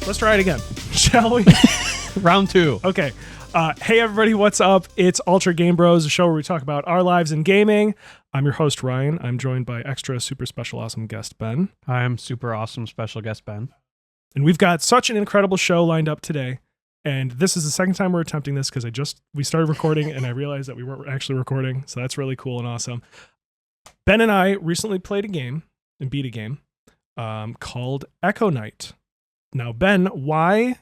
Let's try it again, shall we? Round 2. Okay. Hey, everybody, what's up? It's Ultra Game Bros, a show where we talk about our lives in gaming. I'm your host, Ryan. I'm joined by extra super special awesome guest, Ben. I'm super awesome special guest, Ben. And we've got such an incredible show lined up today. And this is the second time we're attempting this because we started recording and I realized that we weren't actually recording. So that's really cool and awesome. Ben and I recently played a game and beat a game called Echo Night. Now, Ben, why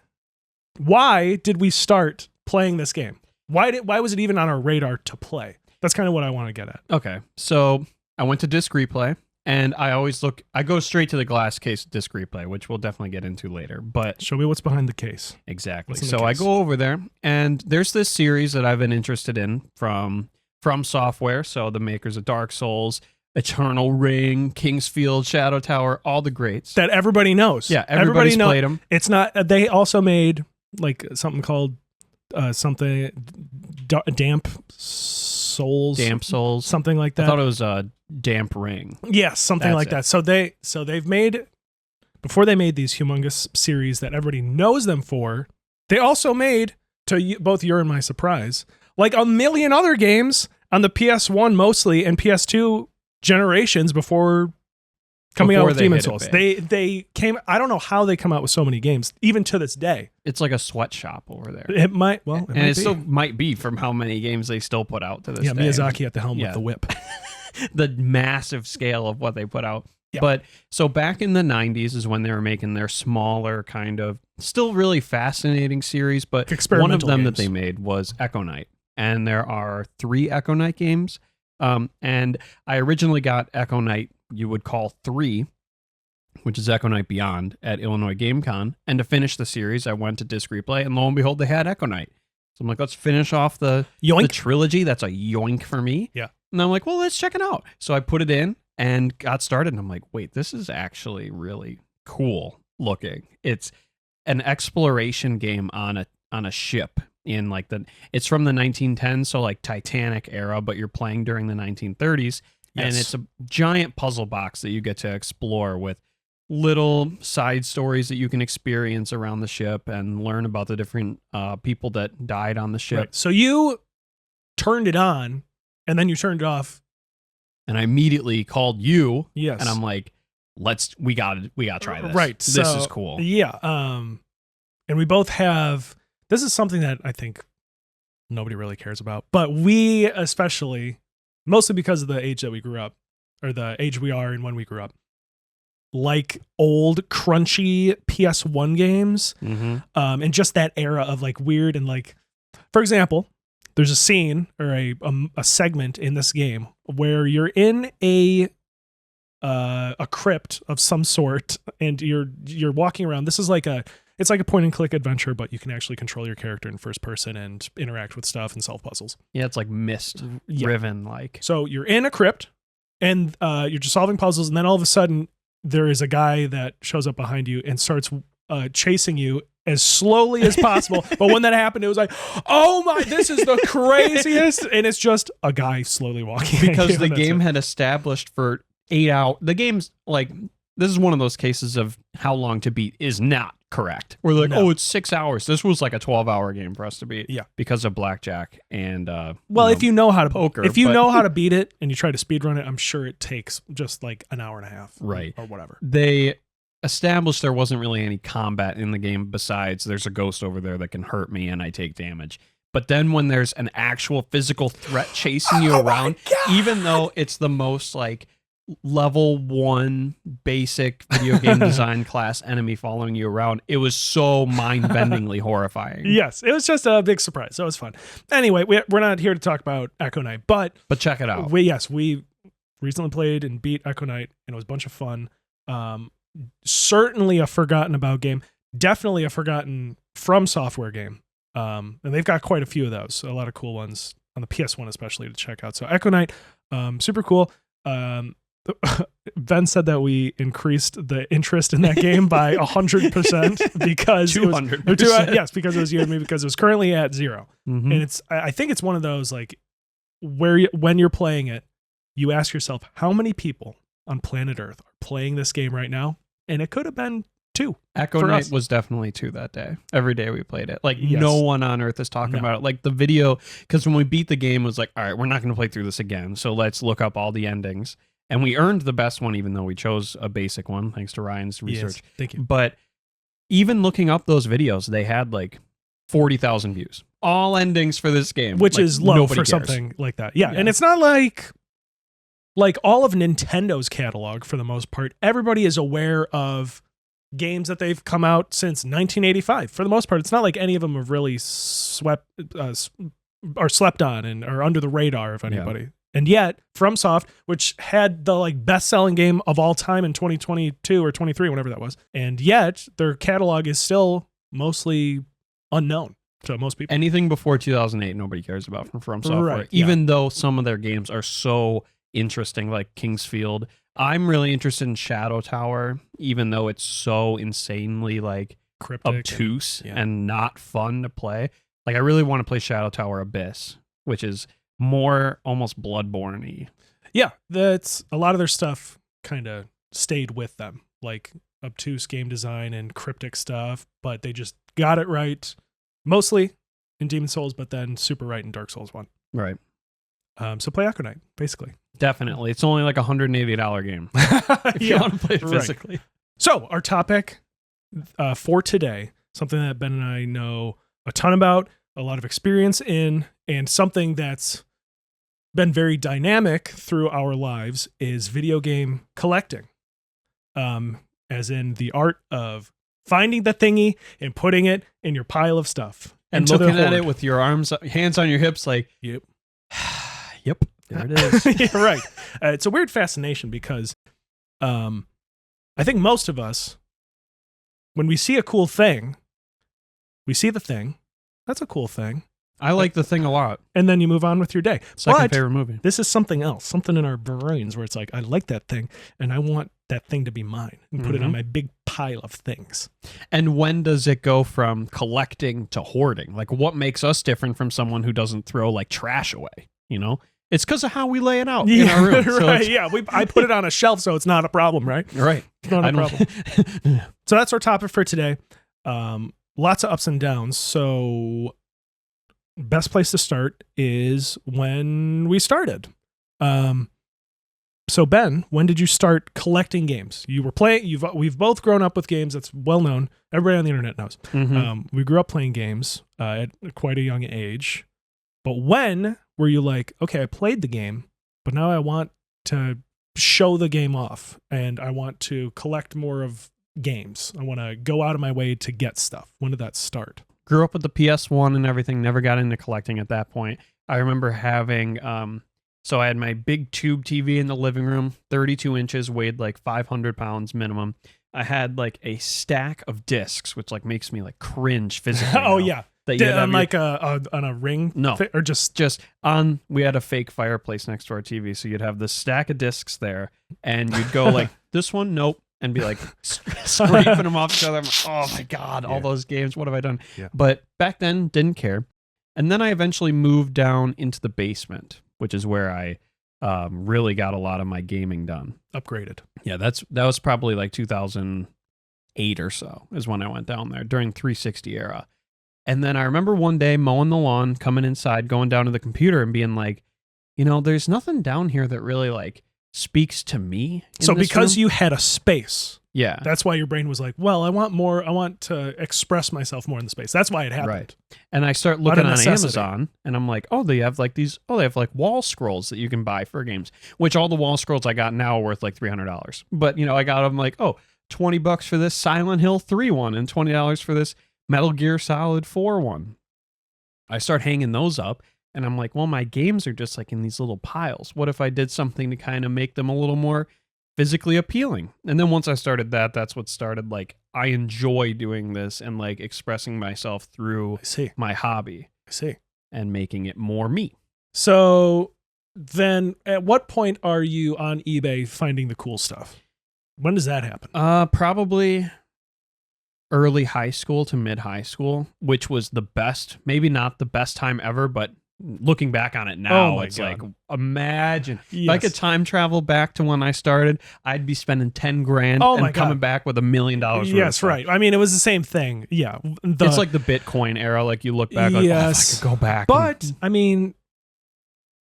did we start playing this game? Why was it even on our radar to play? That's kind of what I want to get at. Okay, so I went to Disc Replay, and I go straight to the glass case Disc Replay, which we'll definitely get into later. But show me what's behind the case. Exactly. So I go over there, and there's this series that I've been interested in from Software, so the makers of Dark Souls, Eternal Ring, Kingsfield, Shadow Tower, all the greats that everybody knows. Yeah, everybody's played them. It's not. They also made like something called Damp Souls, something like that. I thought it was Damp Ring. Yes, something like that. So they've made, before they made these humongous series that everybody knows them for, they also made, to both your and my surprise, like a million other games on the PS1 mostly and PS2 generations before coming out with Demon's Souls. They came, I don't know how they come out with so many games, even to this day. It's like a sweatshop over there. It might still might be from how many games they still put out to this day. Yeah, Miyazaki at the helm with the whip. The massive scale of what they put out. Yeah. But so back in the 90s is when they were making their smaller kind of, still really fascinating series, but one of them that they made was Echo Night. And there are 3 Echo Night games. And I originally got Echo Night, you would call 3, which is Echo Night Beyond, at Illinois GameCon. And to finish the series, I went to Disc Replay, and lo and behold, they had Echo Night. So I'm like, let's finish off the trilogy. That's a yoink for me. Yeah. And I'm like, well, let's check it out. So I put it in and got started, and I'm like, wait, this is actually really cool looking. It's an exploration game on a ship. In like it's from the 1910s, so like Titanic era, but you're playing during the 1930s. Yes. And it's a giant puzzle box that you get to explore with little side stories that you can experience around the ship and learn about the different people that died on the ship. Right. So you turned it on and then you turned it off. And I immediately called you. Yes. And I'm like, we gotta try this. Right. This is cool. Yeah. And we both have. This is something that I think nobody really cares about, but we especially, mostly because of the age that we grew up, or the age we are and when we grew up, like old crunchy PS1 games, and just that era of like weird and like, for example, there's a scene or a segment in this game where you're in a crypt of some sort and you're walking around. This is like it's like a point and click adventure, but you can actually control your character in first person and interact with stuff and solve puzzles. Yeah, it's like Myst driven. Like, so you're in a crypt and you're just solving puzzles, and then all of a sudden there is a guy that shows up behind you and starts chasing you as slowly as possible. But when that happened, it was like, oh my, this is the craziest. And it's just a guy slowly walking. Because the game had established for 8 hours. The game's like, this is one of those cases of how long to beat is not correct. We're like, oh, it's 6 hours. This was like a 12-hour game for us to beat. Yeah, because of blackjack and if you know how to poker, know how to beat it and you try to speedrun it, I'm sure it takes just like an hour and a half, right, or whatever. They established there wasn't really any combat in the game besides there's a ghost over there that can hurt me and I take damage. But then when there's an actual physical threat chasing you around, even though it's the most like level 1 basic video game design class enemy following you around, it was so mind-bendingly horrifying. Yes, it was just a big surprise. So it was fun. Anyway, we're not here to talk about Echo Night, but check it out. We recently played and beat Echo Night, and it was a bunch of fun. Certainly a forgotten about game. Definitely a forgotten From Software game. And they've got quite a few of those. A lot of cool ones on the PS1 especially to check out. So Echo Night, super cool. Ben said that we increased the interest in that game by 100% because 200%. Yes, because it was you and me, because it was currently at 0. And I think it's one of those like where when you're playing it, you ask yourself how many people on planet Earth are playing this game right now, and it could have been 2. Echo for Night us. was definitely 2 that day. Every day we played it. Like Yes. no one on earth is talking No. about it. Like the video, because when we beat the game, it was like, all right, we're not going to play through this again. So let's look up all the endings. And we earned the best one, even though we chose a basic one, thanks to Ryan's research. Yes, thank you. But even looking up those videos, they had like 40,000 views. All endings for this game. Which Like, is low nobody for cares. something like that. Yeah, Yeah. and it's not like all of Nintendo's catalog for the most part. Everybody is aware of games that they've come out since 1985. For the most part, it's not like any of them have really slept on and are under the radar of anybody. And yet, FromSoft, which had the like best-selling game of all time in 2022 or 23, whenever that was, and yet their catalog is still mostly unknown to most people. Anything before 2008, nobody cares about from Software. Right, yeah. Even though some of their games are so interesting, like Kingsfield. I'm really interested in Shadow Tower, even though it's so insanely like Cryptic, obtuse yeah. and not fun to play. Like I really want to play Shadow Tower Abyss, which is more almost Bloodborne-y. Yeah, that's a lot of their stuff kind of stayed with them, like obtuse game design and cryptic stuff, but they just got it right, mostly in Demon Souls, but then super right in Dark Souls 1. Right. So play Echo Night, basically. Definitely. It's only like a $180 game if you want to play it right. physically. So our topic for today, something that Ben and I know a ton about, a lot of experience in, and something that's been very dynamic through our lives is video game collecting. As in the art of finding the thingy and putting it in your pile of stuff. And into the looking at it hoard. with your hands on your hips like, Yep. yep, there it is. Yeah, right. It's a weird fascination because I think most of us, when we see a cool thing, we see the thing. That's a cool thing. I like the thing a lot. And then you move on with your day. Second But favorite movie. this is something else, something in our brains where it's like, I like that thing and I want that thing to be mine and put it on my big pile of things. And when does it go from collecting to hoarding? Like what makes us different from someone who doesn't throw like trash away, you know? It's because of how we lay it out in our room. So right. Yeah. I put it on a shelf, so it's not a problem, right? Right. It's not a problem. So that's our topic for today. Lots of ups and downs. So best place to start is when we started. So Ben, when did you start collecting games? You were playing. We've both grown up with games. That's well known. Everybody on the internet knows. We grew up playing games at quite a young age. But when were you like, okay, I played the game, but now I want to show the game off and I want to collect more of games. I want to go out of my way to get stuff. When did that start? Grew up with the PS1 and everything. Never got into collecting at that point. I remember having, so I had my big tube TV in the living room, 32 inches, weighed like 500 pounds minimum. I had like a stack of discs, which like makes me like cringe physically. Oh now. yeah. That you On like on a ring? No. Or just on, we had a fake fireplace next to our TV. So you'd have this stack of discs there and you'd go like, this one, nope. And be like scraping them off each other. I'm like, oh my God, all those games. What have I done? Yeah. But back then, didn't care. And then I eventually moved down into the basement, which is where I really got a lot of my gaming done. upgraded. Yeah, that was probably like 2008 or so is when I went down there during 360 era. And then I remember one day mowing the lawn, coming inside, going down to the computer and being like, you know, there's nothing down here that really like speaks to me. So because you had a space, yeah, that's why your brain was like, well, I want more. I want to express myself more in the space. That's why it happened. Right. And I start looking on necessity. Amazon and I'm like, oh, they have like these, they have like wall scrolls that you can buy for games, which all the wall scrolls I got now are worth like $300. But, you know, I got them like, oh, $20 for this Silent Hill 3 one and $20 for this Metal Gear Solid 4 one. I start hanging those up and I'm like, well, my games are just like in these little piles. What if I did something to kind of make them a little more physically appealing? And then once I started that, that's what started like, I enjoy doing this and like expressing myself through my hobby. I see. And making it more me. So then at what point are you on eBay finding the cool stuff? When does that happen? Probably early high school to mid high school, which was the best, maybe not the best time ever, but looking back on it now, my it's God. like, imagine if I Yes. could time travel back to when I started, I'd be spending 10 grand Oh my and coming God. back with $1 million. Yes, right. I mean, it was the same thing. Yeah. It's like the Bitcoin era. Like you look back, like, oh, if I could go back. But I mean,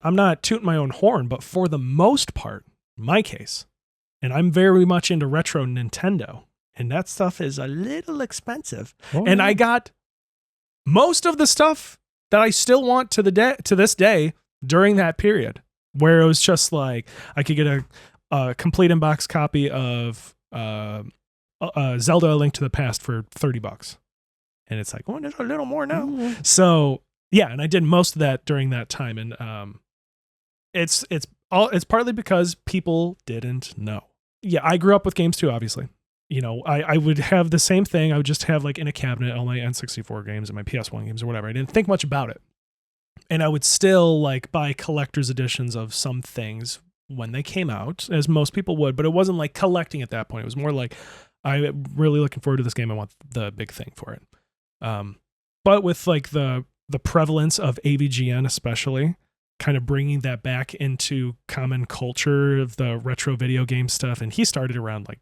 I'm not tooting my own horn, but for the most part, my case, and I'm very much into retro Nintendo, and that stuff is a little expensive. And I got most of the stuff that I still want to this day during that period, where it was just like I could get a complete inbox copy of Zelda: A Link to the Past for $30, and it's like, oh, there's a little more now. Mm. So yeah, and I did most of that during that time, and it's partly because people didn't know. Yeah, I grew up with games too, obviously. You know, I would have the same thing. I would just have like in a cabinet all my N64 games and my PS1 games or whatever. I didn't think much about it. And I would still like buy collector's editions of some things when they came out, as most people would, but it wasn't like collecting at that point. It was more like, I'm really looking forward to this game. I want the big thing for it. But with like the prevalence of AVGN especially, kind of bringing that back into common culture of the retro video game stuff. And he started around like,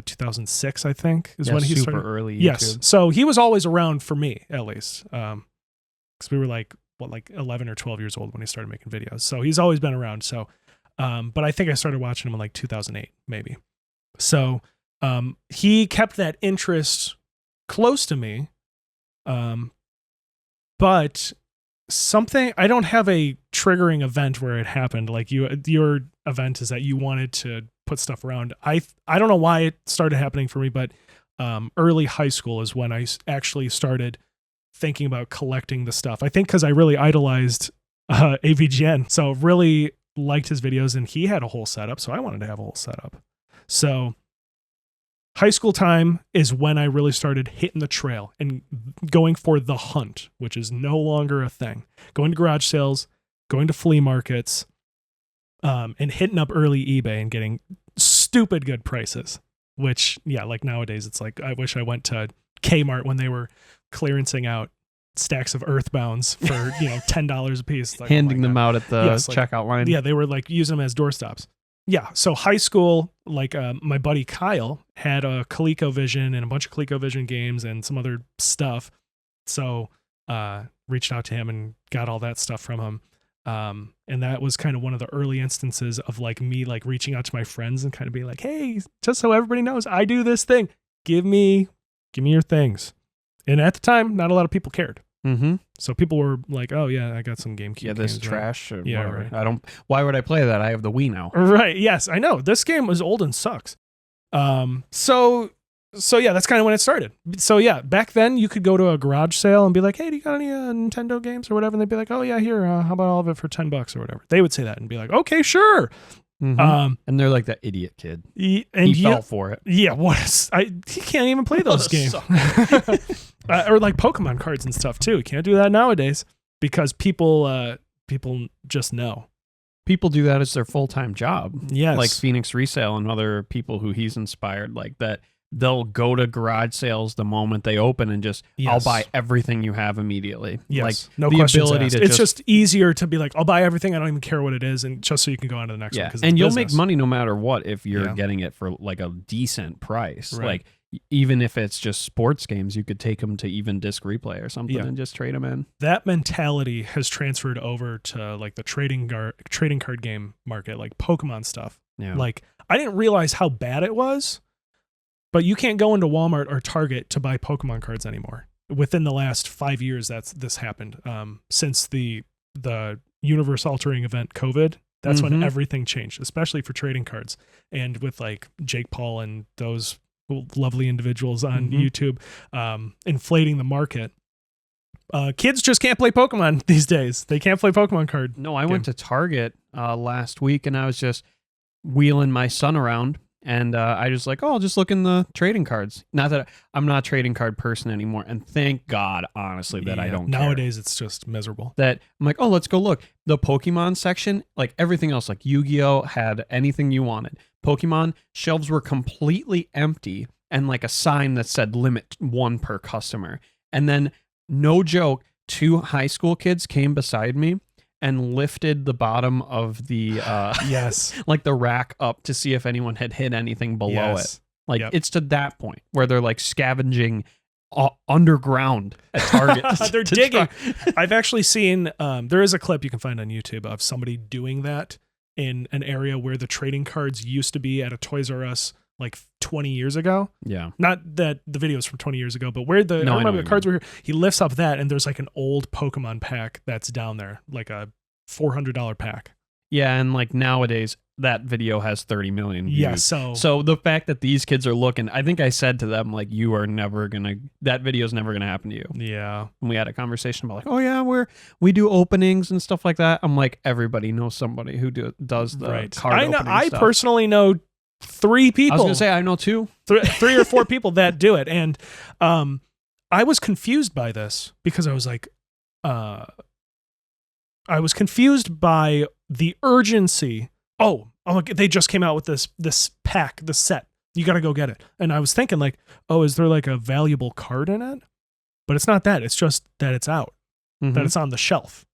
2006, I think, is when he super started. early. YouTube. Yes. So he was always around for me, at least. Because we were like 11 or 12 years old when he started making videos. So he's always been around. So, but I think I started watching him in like 2008, maybe. So he kept that interest close to me. But something, I don't have a triggering event where it happened. Like your event is that you wanted to put stuff around. I don't know why it started happening for me, but early high school is when I actually started thinking about collecting the stuff. I think because I really idolized AVGN, so really liked his videos, and he had a whole setup, so I wanted to have a whole setup. So high school time is when I really started hitting the trail and going for the hunt, which is no longer a thing. Going to garage sales, going to flea markets, and hitting up early eBay and getting stupid good prices. Which, yeah, like nowadays, it's like I wish I went to Kmart when they were clearancing out stacks of Earthbounds for $10 a piece, like, handing them out at the Yes, like, checkout line. Yeah, they were like using them as doorstops. Yeah, so high school, like my buddy Kyle had a ColecoVision and a bunch of ColecoVision games and some other stuff. So reached out to him and got all that stuff from him. And that was kind of one of the early instances of like me like reaching out to my friends and kind of being like, hey, just so everybody knows, I do this thing. Give me your things. And at the time, not a lot of people cared. Mm-hmm. So people were like, "Oh yeah, I got some GameCube." Yeah, this is games, trash. Or Yeah, whatever. right. I don't. Why would I play that? I have the Wii now. Right. Yes, I know. This game was old and sucks. So yeah, that's kind of when it started. So yeah, back then you could go to a garage sale and be like, "Hey, do you got any Nintendo games or whatever?" And they'd be like, "Oh yeah, here. How about all of it for $10 or whatever?" They would say that and be like, "Okay, sure." Mm-hmm. And they're like that idiot kid. He fell for it. Yeah, he can't even play those games. Or like Pokemon cards and stuff too. Can't do that nowadays because people just know. People do that as their full-time job. Yes. Like Phoenix Resale and other people who he's inspired like that. They'll go to garage sales the moment they open and just, I'll buy everything you have immediately. Yes. Like No the questions ability asked. to It's just easier to be like, I'll buy everything. I don't even care what it is. And just so you can go on to the next one. And you'll make money no matter what if you're getting it for like a decent price. Right. Like even if it's just sports games, you could take them to even disc replay or something and just trade them in. That mentality has transferred over to like the trading card game market, like Pokemon stuff. Yeah. Like I didn't realize how bad it was, but you can't go into Walmart or Target to buy Pokemon cards anymore. Within the last 5 years, this happened. Since the universe altering event COVID, that's when everything changed, especially for trading cards. And with like Jake Paul and those lovely individuals on YouTube inflating the market. Kids just can't play Pokemon these days. They can't play Pokemon card. No, I went to Target last week and I was just wheeling my son around and I just like, I'll just look in the trading cards. Not that I'm not a trading card person anymore. And thank God, honestly, that I don't care. Nowadays, it's just miserable. That I'm like, oh, let's go look. The Pokemon section, like everything else, like Yu-Gi-Oh! Had anything you wanted. Pokemon shelves were completely empty and like a sign that said limit 1 per customer. And then, no joke, 2 high school kids came beside me and lifted the bottom of the Yes. like the rack up to see if anyone had hit anything below it. Like it's to that point where they're like scavenging underground at Target. They're digging. I've actually seen there is a clip you can find on YouTube of somebody doing that in an area where the trading cards used to be at a Toys R Us like 20 years ago. Yeah. Not that the videos from 20 years ago, but where I remember the cards were here. He lifts up that and there's like an old Pokemon pack that's down there, like a $400 pack. Yeah, and like nowadays that video has 30 million views. Yeah, so the fact that these kids are looking, I think I said to them like, that video's never gonna happen to you. Yeah. And we had a conversation about like, oh yeah, we do openings and stuff like that. I'm like, everybody knows somebody who does the card opening I stuff. personally know 3 people. I was gonna say I know 2, 3 or 4 people that do it, and I was confused by this because I was like, I was confused by the urgency. Oh, they just came out with this pack, this set. You got to go get it. And I was thinking like, oh, is there like a valuable card in it? But it's not that. It's just that it's out, that it's on the shelf.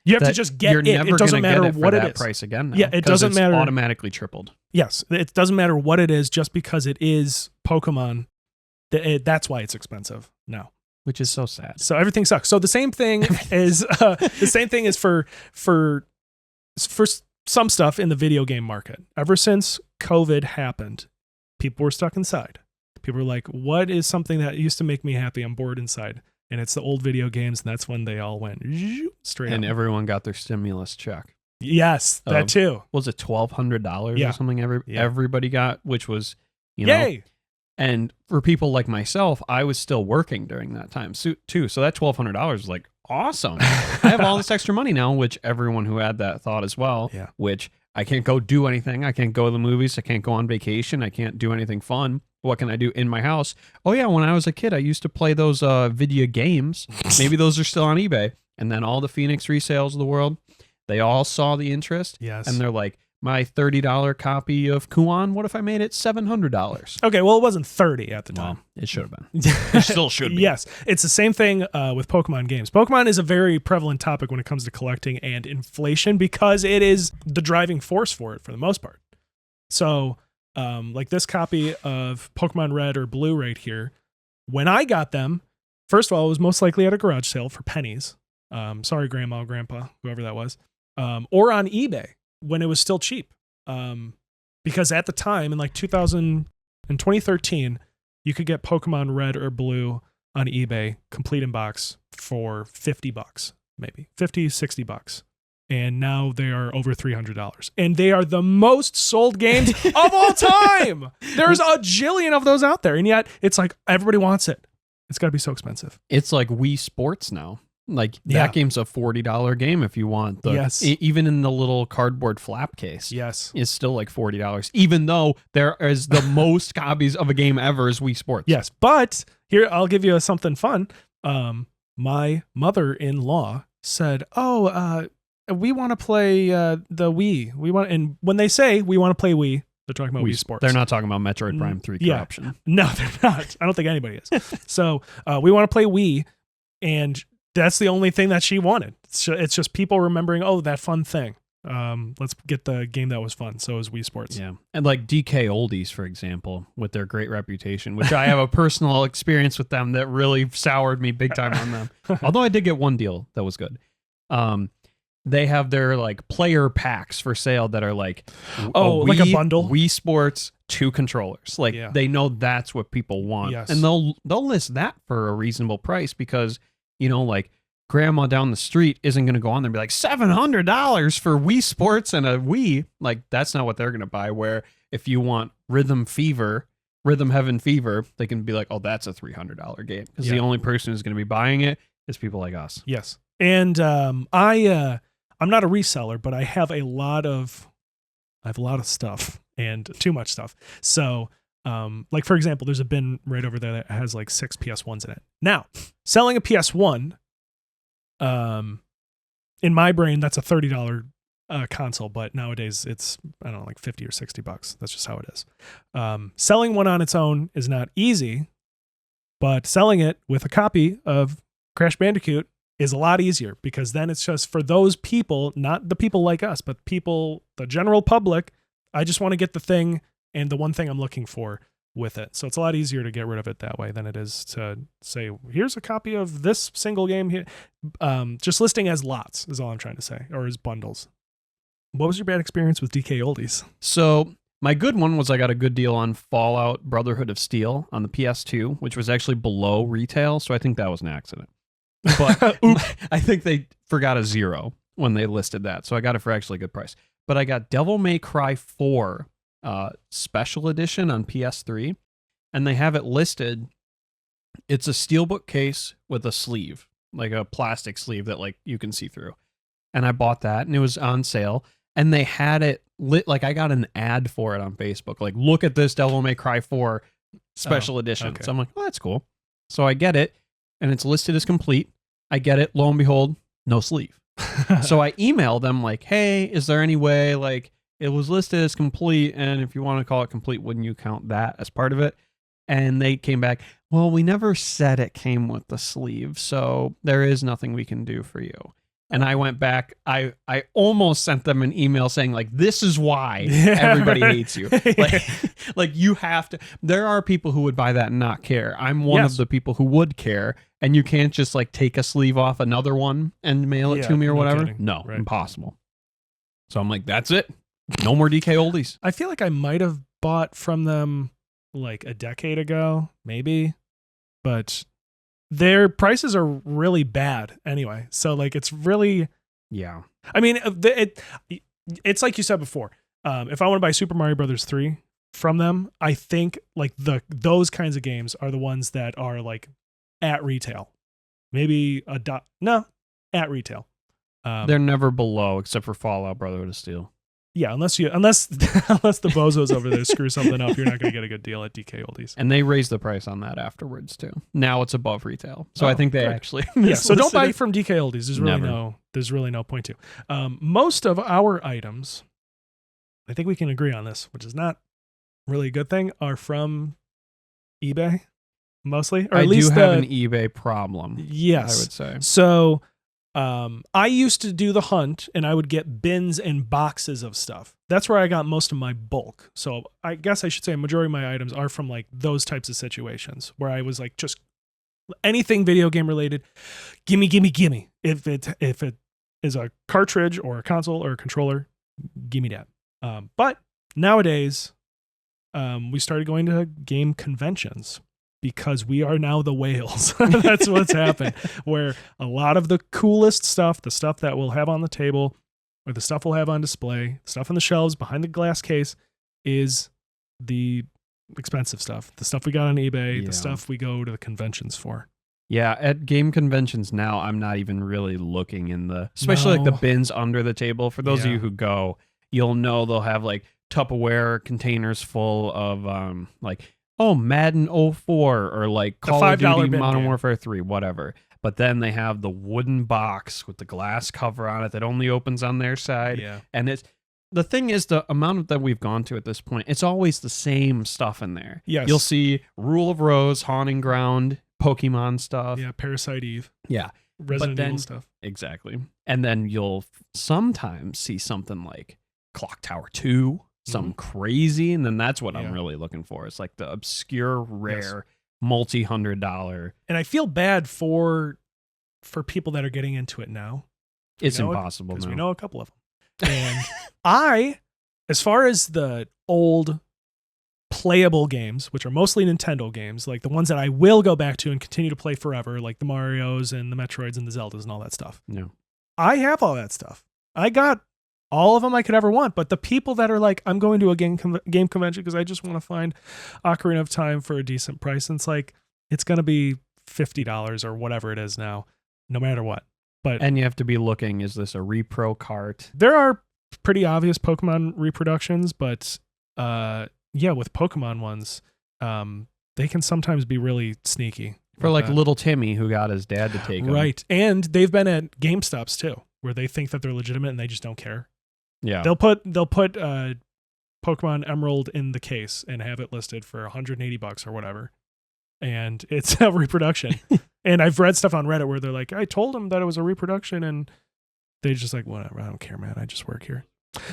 You have to just get it. It doesn't matter what it is. Price again now, yeah, it doesn't matter. Automatically tripled. Yes, it doesn't matter what it is, just because it is Pokemon. That's why it's expensive now. Which is so sad. So everything sucks. So the same thing is for some stuff in the video game market. Ever since COVID happened, people were stuck inside. People were like, what is something that used to make me happy? I'm bored inside. And it's the old video games, and that's when they all went straight and up. everyone got their stimulus check. Yes, that too. Was it $1,200 or something everybody got, which was, Yay! And for people like myself, I was still working during that time too. So that $1,200 was like awesome. I have all this extra money now, which everyone who had that thought as well, which I can't go do anything. I can't go to the movies. I can't go on vacation. I can't do anything fun. What can I do in my house? Oh yeah, when I was a kid, I used to play those video games. Maybe those are still on eBay. And then all the Phoenix resales of the world, they all saw the interest. Yes. And they're like, my $30 copy of Kuan, what if I made it $700? Okay, well, it wasn't 30 at the time. Well, it should have been. It still should be. Yes, it's the same thing with Pokemon games. Pokemon is a very prevalent topic when it comes to collecting and inflation because it is the driving force for it for the most part. So, like this copy of Pokemon Red or Blue right here, when I got them, first of all, it was most likely at a garage sale for pennies. Sorry, Grandma, Grandpa, whoever that was. Or on eBay when it was still cheap. Because at the time, in like 2013, you could get Pokemon Red or Blue on eBay, complete in box, for $50, maybe $50-$60. And now they are over $300. And they are the most sold games of all time. There's a jillion of those out there. And yet it's like everybody wants it. It's got to be so expensive. It's like Wii Sports now. Like that game's a $40 game if you want. Even in the little cardboard flap case. Yes. It's still like $40, even though there is the most copies of a game ever is Wii Sports. Yes. But here, I'll give you something fun. My mother-in-law said, we want to play the Wii. And when they say we want to play Wii, they're talking about Wii Sports. They're not talking about Metroid Prime 3 corruption. No, they're not. I don't think anybody is. So we want to play Wii, and that's the only thing that she wanted. It's just people remembering, that fun thing. Let's get the game that was fun. So is Wii Sports. Yeah. And like DKOldies, for example, with their great reputation, which I have a personal experience with them that really soured me big time on them. Although I did get one deal that was good. They have their like player packs for sale that are like like a bundle, Wii Sports, 2 controllers. Like they know that's what people want. Yes. And they'll list that for a reasonable price because, like grandma down the street isn't going to go on there and be like $700 for Wii Sports and a Wii. Like that's not what they're going to buy. Where if you want Rhythm Heaven Fever, they can be like, oh, that's a $300 game because the only person who's going to be buying it is people like us. Yes. And I'm not a reseller, but I have a lot of stuff and too much stuff. So, like for example, there's a bin right over there that has like 6 PS1s in it. Now, selling a PS1, in my brain, that's a $30 console, but nowadays it's, I don't know, like $50 or $60. That's just how it is. Selling one on its own is not easy, but selling it with a copy of Crash Bandicoot is a lot easier, because then it's just for those people, not the people like us, but people, the general public. I just want to get the thing and the one thing I'm looking for with it. So it's a lot easier to get rid of it that way than it is to say, here's a copy of this single game here. Just listing as lots is all I'm trying to say, or as bundles. What was your bad experience with DKOldies? So my good one was I got a good deal on Fallout Brotherhood of Steel on the PS2, which was actually below retail. So I think that was an accident. But I think they forgot a 0 when they listed that. So I got it for actually a good price. But I got Devil May Cry 4 special edition on PS3, and they have it listed. It's a steelbook case with a sleeve, like a plastic sleeve that like you can see through. And I bought that, and it was on sale. And they had it lit, like I got an ad for it on Facebook. Like, look at this Devil May Cry 4 special edition. Okay. So I'm like, oh, that's cool. So I get it, and it's listed as complete. I get it. Lo and behold, no sleeve. So I emailed them like, hey, is there any way, like, it was listed as complete, and if you want to call it complete, wouldn't you count that as part of it? And they came back, well, we never said it came with the sleeve, so there is nothing we can do for you. And I went back, I almost sent them an email saying, like, this is why everybody hates you. Like you have to, there are people who would buy that and not care. I'm one of the people who would care, and you can't just like take a sleeve off another one and mail it to me or whatever. Kidding. No, Right. Impossible. So I'm like, that's it. No more DKOldies. I feel like I might have bought from them like a decade ago, maybe, but their prices are really bad anyway. So like, it's really, Yeah. I mean, it's like you said before. If I want to buy Super Mario Brothers 3 from them, I think like those kinds of games are the ones that are like at retail. Maybe at retail. They're never below except for Fallout Brotherhood of Steel. Yeah, unless the bozos over there screw something up, you're not going to get a good deal at DKOldies. And they raised the price on that afterwards too. Now it's above retail. So I think they actually So don't buy from DKOldies. There's really no point to. Most of our items, I think we can agree on this, which is not really a good thing, are from eBay mostly, or I at least do have an eBay problem. Yes, I would say. So I used to do the hunt, and I would get bins and boxes of stuff. That's where I got most of my bulk. So I guess I should say a majority of my items are from like those types of situations where I was like, just anything video game related, gimme. If it is a cartridge or a console or a controller, gimme that. But nowadays, we started going to game conventions, because we are now the whales. That's what's happened, where a lot of the coolest stuff, the stuff that we'll have on the table, or the stuff we'll have on display, stuff on the shelves behind the glass case, is the expensive stuff. The stuff we got on eBay, the stuff we go to the conventions for. Yeah, at game conventions now, I'm not even really looking in especially like the bins under the table. For those of you who go, you'll know they'll have like Tupperware containers full of Madden 04 or like Call of Duty Modern Warfare 3, whatever. But then they have the wooden box with the glass cover on it that only opens on their side. Yeah. And the thing is, the amount that we've gone to at this point, it's always the same stuff in there. Yes. You'll see Rule of Rose, Haunting Ground, Pokemon stuff. Yeah, Parasite Eve. Yeah. Resident Evil stuff. Exactly. And then you'll sometimes see something like Clock Tower 2. Something crazy, and then that's what I'm really looking for. It's like the obscure, rare, multi-$100. And I feel bad for people that are getting into it now. It's impossible because now. we know a couple of them. And as far as the old playable games, which are mostly Nintendo games, like the ones that I will go back to and continue to play forever, like the Marios and the Metroids and the Zeldas and all that stuff. No, I have all that stuff. I got all of them I could ever want. But the people that are like, I'm going to a game convention because I just want to find Ocarina of Time for a decent price, and it's like, it's going to be $50 or whatever it is now, no matter what. And you have to be looking, is this a repro cart? There are pretty obvious Pokemon reproductions, but with Pokemon ones, they can sometimes be really sneaky. For like little Timmy who got his dad to take him. Right. And they've been at GameStops too, where they think that they're legitimate and they just don't care. Yeah. They'll put Pokemon Emerald in the case and have it listed for $180 or whatever. And it's a reproduction. And I've read stuff on Reddit where they're like, I told them that it was a reproduction, and they just like, whatever, I don't care, man. I just work here.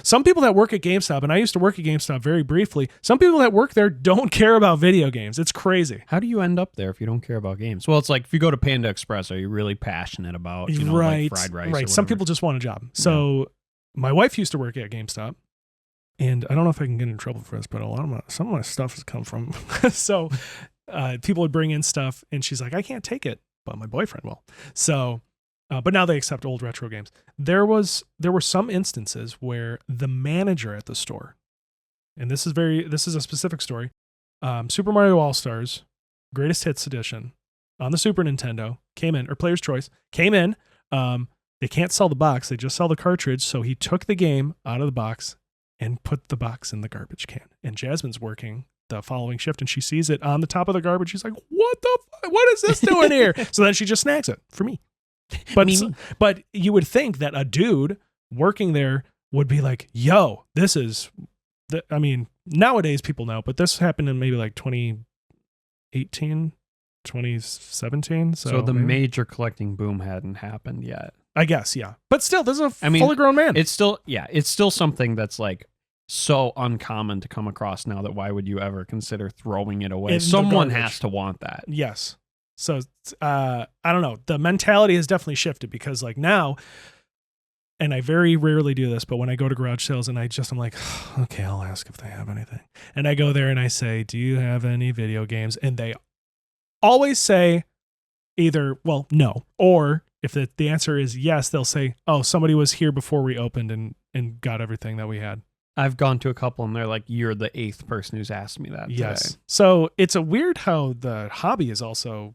Some people that work at GameStop, and I used to work at GameStop very briefly, some people that work there don't care about video games. It's crazy. How do you end up there if you don't care about games? Well, it's like if you go to Panda Express, are you really passionate about, like fried rice? Right. Some people just want a job. So my wife used to work at GameStop, and I don't know if I can get in trouble for this, but some of my stuff has come from. So people would bring in stuff, and she's like, I can't take it, but my boyfriend will. So. But now they accept old retro games. There were some instances where the manager at the store, and this is a specific story, Super Mario All-Stars Greatest Hits Edition on the Super Nintendo came in, or Player's Choice came in. They can't sell the box; they just sell the cartridge. So he took the game out of the box and put the box in the garbage can. And Jasmine's working the following shift, and she sees it on the top of the garbage. She's like, what is this doing here? So then she just snags it for me. But you would think that a dude working there would be like, yo, this is, I mean, nowadays people know, but this happened in maybe like 2018, 2017. So the major collecting boom hadn't happened yet. I guess, yeah. But still, this is a fully grown man. It's still something that's like so uncommon to come across now that why would you ever consider throwing it away? Someone has to want that. Yes. So, I don't know. The mentality has definitely shifted because like now, and I very rarely do this, but when I go to garage sales and I'm like, okay, I'll ask if they have anything. And I go there and I say, do you have any video games? And they always say either, well, no. Or if the answer is yes, they'll say, oh, somebody was here before we opened and got everything that we had. I've gone to a couple and they're like, you're the 8th person who's asked me that yes. today. So it's a weird how the hobby is also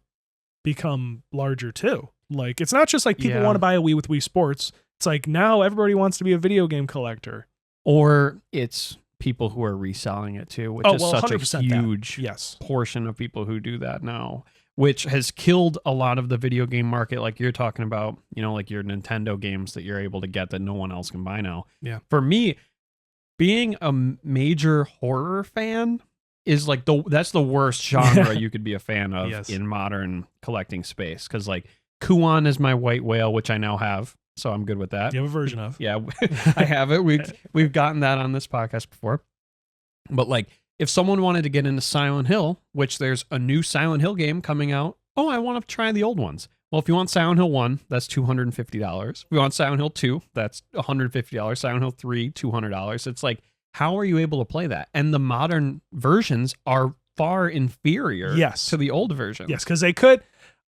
become larger too. Like it's not just like people want to buy a Wii with Wii Sports. It's like now everybody wants to be a video game collector. Or it's people who are reselling it too, which is such a huge portion of people who do that now, which has killed a lot of the video game market like you're talking about, like your Nintendo games that you're able to get that no one else can buy now. Yeah. For me, being a major horror fan is like that's the worst genre you could be a fan of in modern collecting space. Because like Kuon is my white whale, which I now have, so I'm good with that. You have a version of? Yeah, I have it. We've gotten that on this podcast before. But like, if someone wanted to get into Silent Hill, which there's a new Silent Hill game coming out, oh, I want to try the old ones. Well, if you want Silent Hill 1, that's $250. If you want Silent Hill 2, that's $150. Silent Hill 3, $200. It's like, how are you able to play that? And the modern versions are far inferior to the old version. Yes, because they could.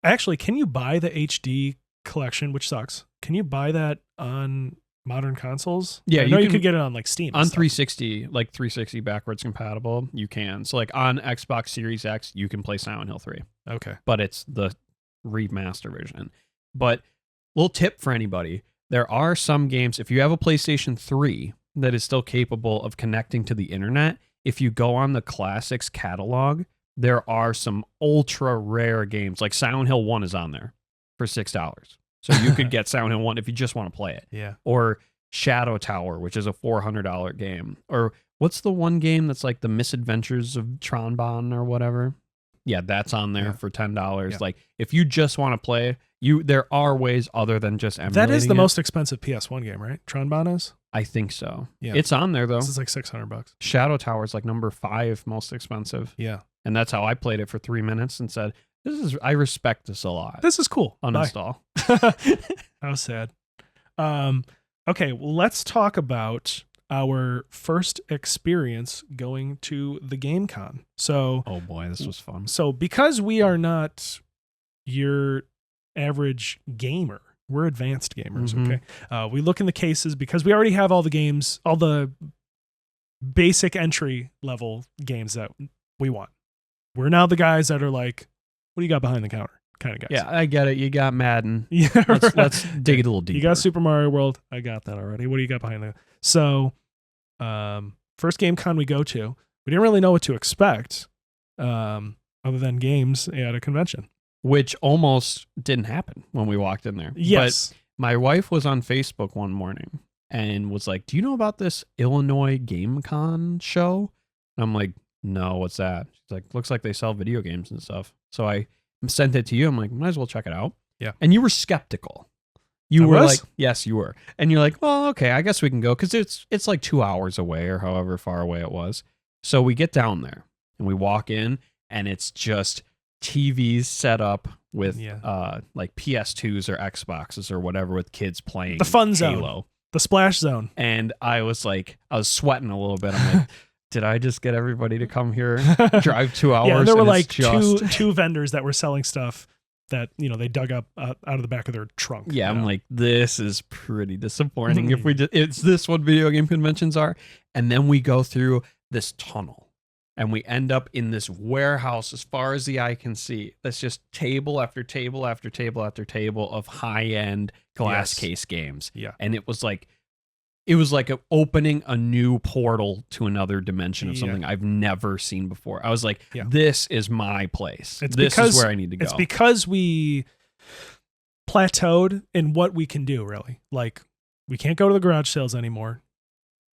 Actually, can you buy the HD collection, which sucks? Can you buy that on modern consoles? Yeah, I know you could get it on like Steam. On 360, like 360 backwards compatible, you can. So like on Xbox Series X, you can play Silent Hill 3. Okay. But it's the remaster version. But little tip for anybody, there are some games, if you have a PlayStation 3 that is still capable of connecting to the internet, if you go on the classics catalog, there are some ultra rare games. Like Silent Hill 1 is on there for $6. So you could get Silent Hill 1 if you just want to play it. Yeah. Or Shadow Tower, which is a $400 game. Or what's the one game that's like the Misadventures of Tronbon or whatever? Yeah, that's on there for $10. Yeah. Like if you just want to play, there are ways other than just emulating. That is the most expensive PS1 game, right? Tronbon is? I think so. Yeah. It's on there though. This is like $600. Shadow Tower is like number 5 most expensive. Yeah. And that's how I played it for 3 minutes and said, I respect this a lot. This is cool. Uninstall. How sad. Okay, well, let's talk about our first experience going to the GameCon. So, oh boy, this was fun. So because we are not your average gamer, we're advanced gamers, okay? We look in the cases because we already have all the games, all the basic entry level games that we want. We're now the guys that are like, what do you got behind the counter kind of guys. Yeah, I get it. You got Madden. Yeah, let's dig it a little deeper. You got Super Mario World. I got that already. What do you got behind the... So, first GameCon we go to, we didn't really know what to expect other than games at a convention. Which almost didn't happen when we walked in there. Yes. But my wife was on Facebook one morning and was like, do you know about this Illinois GameCon show? And I'm like, no, what's that? She's like, looks like they sell video games and stuff. So I sent it to you. I'm like, might as well check it out. Yeah. And you were skeptical. You were like, yes, you were. And you're like, well, okay, I guess we can go. Because it's like 2 hours away or however far away it was. So we get down there and we walk in and it's just TVs set up with like PS2s or Xboxes or whatever with kids playing the fun Halo. Zone, the splash zone. And I was sweating a little bit. I'm like, did I just get everybody to come here, drive 2 hours? Yeah, there were like two vendors that were selling stuff that, they dug up out of the back of their trunk. Yeah, I'm like, this is pretty disappointing. If it's this what video game conventions are. And then we go through this tunnel and we end up in this warehouse as far as the eye can see. That's just table after table after table after table of high-end glass case games. Yeah. And it was like opening a new portal to another dimension of something I've never seen before. I was like, this is my place. This is where I need to go. It's because we plateaued in what we can do, really. Like, we can't go to the garage sales anymore.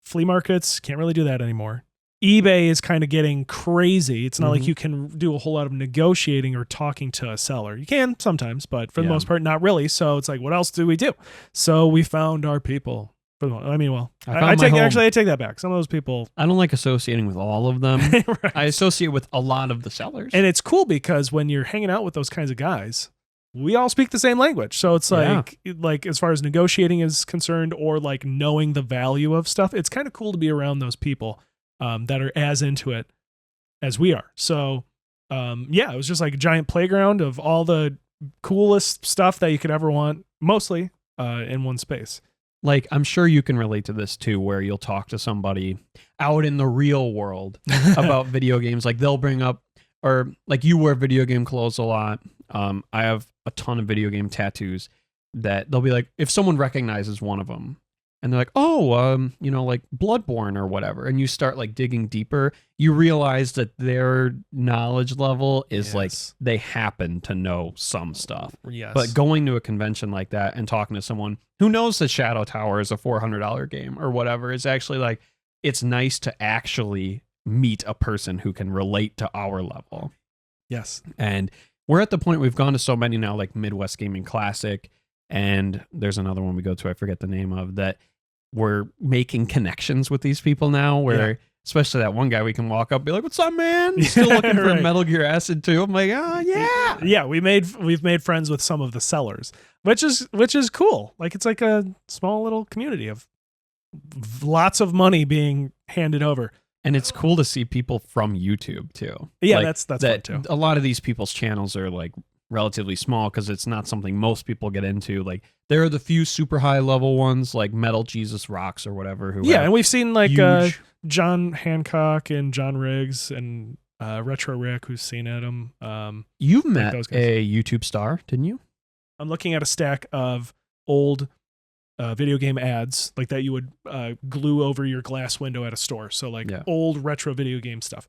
Flea markets, can't really do that anymore. eBay is kind of getting crazy. It's not like you can do a whole lot of negotiating or talking to a seller. You can sometimes, but for the most part, not really. So it's like, what else do we do? So we found our people. I mean, well, I take that back. Some of those people, I don't like associating with all of them. Right. I associate with a lot of the sellers. And it's cool because when you're hanging out with those kinds of guys, we all speak the same language. So it's like as far as negotiating is concerned or like knowing the value of stuff, it's kind of cool to be around those people that are as into it as we are. So it was just like a giant playground of all the coolest stuff that you could ever want, mostly in one space. Like, I'm sure you can relate to this too, where you'll talk to somebody out in the real world about video games. Like, they'll bring up, or like, you wear video game clothes a lot. I have a ton of video game tattoos that they'll be like, if someone recognizes one of them and they're like, oh, like Bloodborne or whatever, and you start like digging deeper, you realize that their knowledge level is like they happen to know some stuff. Yes. But going to a convention like that and talking to someone who knows that Shadow Tower is a $400 game or whatever is actually like, it's nice to actually meet a person who can relate to our level. Yes. And we're at the point we've gone to so many now, like Midwest Gaming Classic, and there's another one we go to, I forget the name of, that we're making connections with these people now where especially that one guy we can walk up and be like, what's up, man? Still looking for Metal Gear Acid 2. I'm like, oh yeah. Yeah, we've made friends with some of the sellers, which is cool. Like, it's like a small little community of lots of money being handed over. And it's cool to see people from YouTube too. Yeah, like, that's fun too. A lot of these people's channels are like relatively small because it's not something most people get into. Like, there are the few super high level ones like Metal Jesus Rocks or whatever. And we've seen like John Hancock and John Riggs and Retro Rick, who's seen at them. You've met a YouTube star, didn't you? I'm looking at a stack of old video game ads like that you would glue over your glass window at a store. So like old retro video game stuff.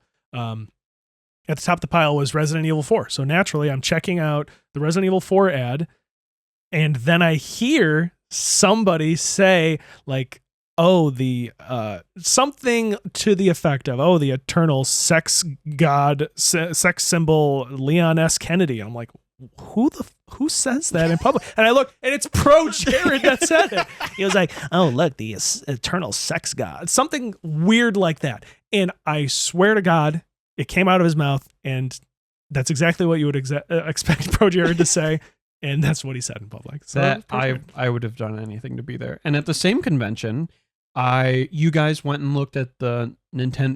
At the top of the pile was Resident Evil 4. So naturally, I'm checking out the Resident Evil 4 ad, and then I hear somebody say like, oh, the something to the effect of, oh, the eternal sex god, sex symbol Leon S. Kennedy. I'm like, who says that in public? And I look, and it's Pro Jared that said it. He was like, oh, look, the eternal sex god. Something weird like that. And I swear to God, it came out of his mouth, and that's exactly what you would expect Pro Jared to say. And that's what he said in public. So that I would have done anything to be there. And at the same convention, you guys went and looked at the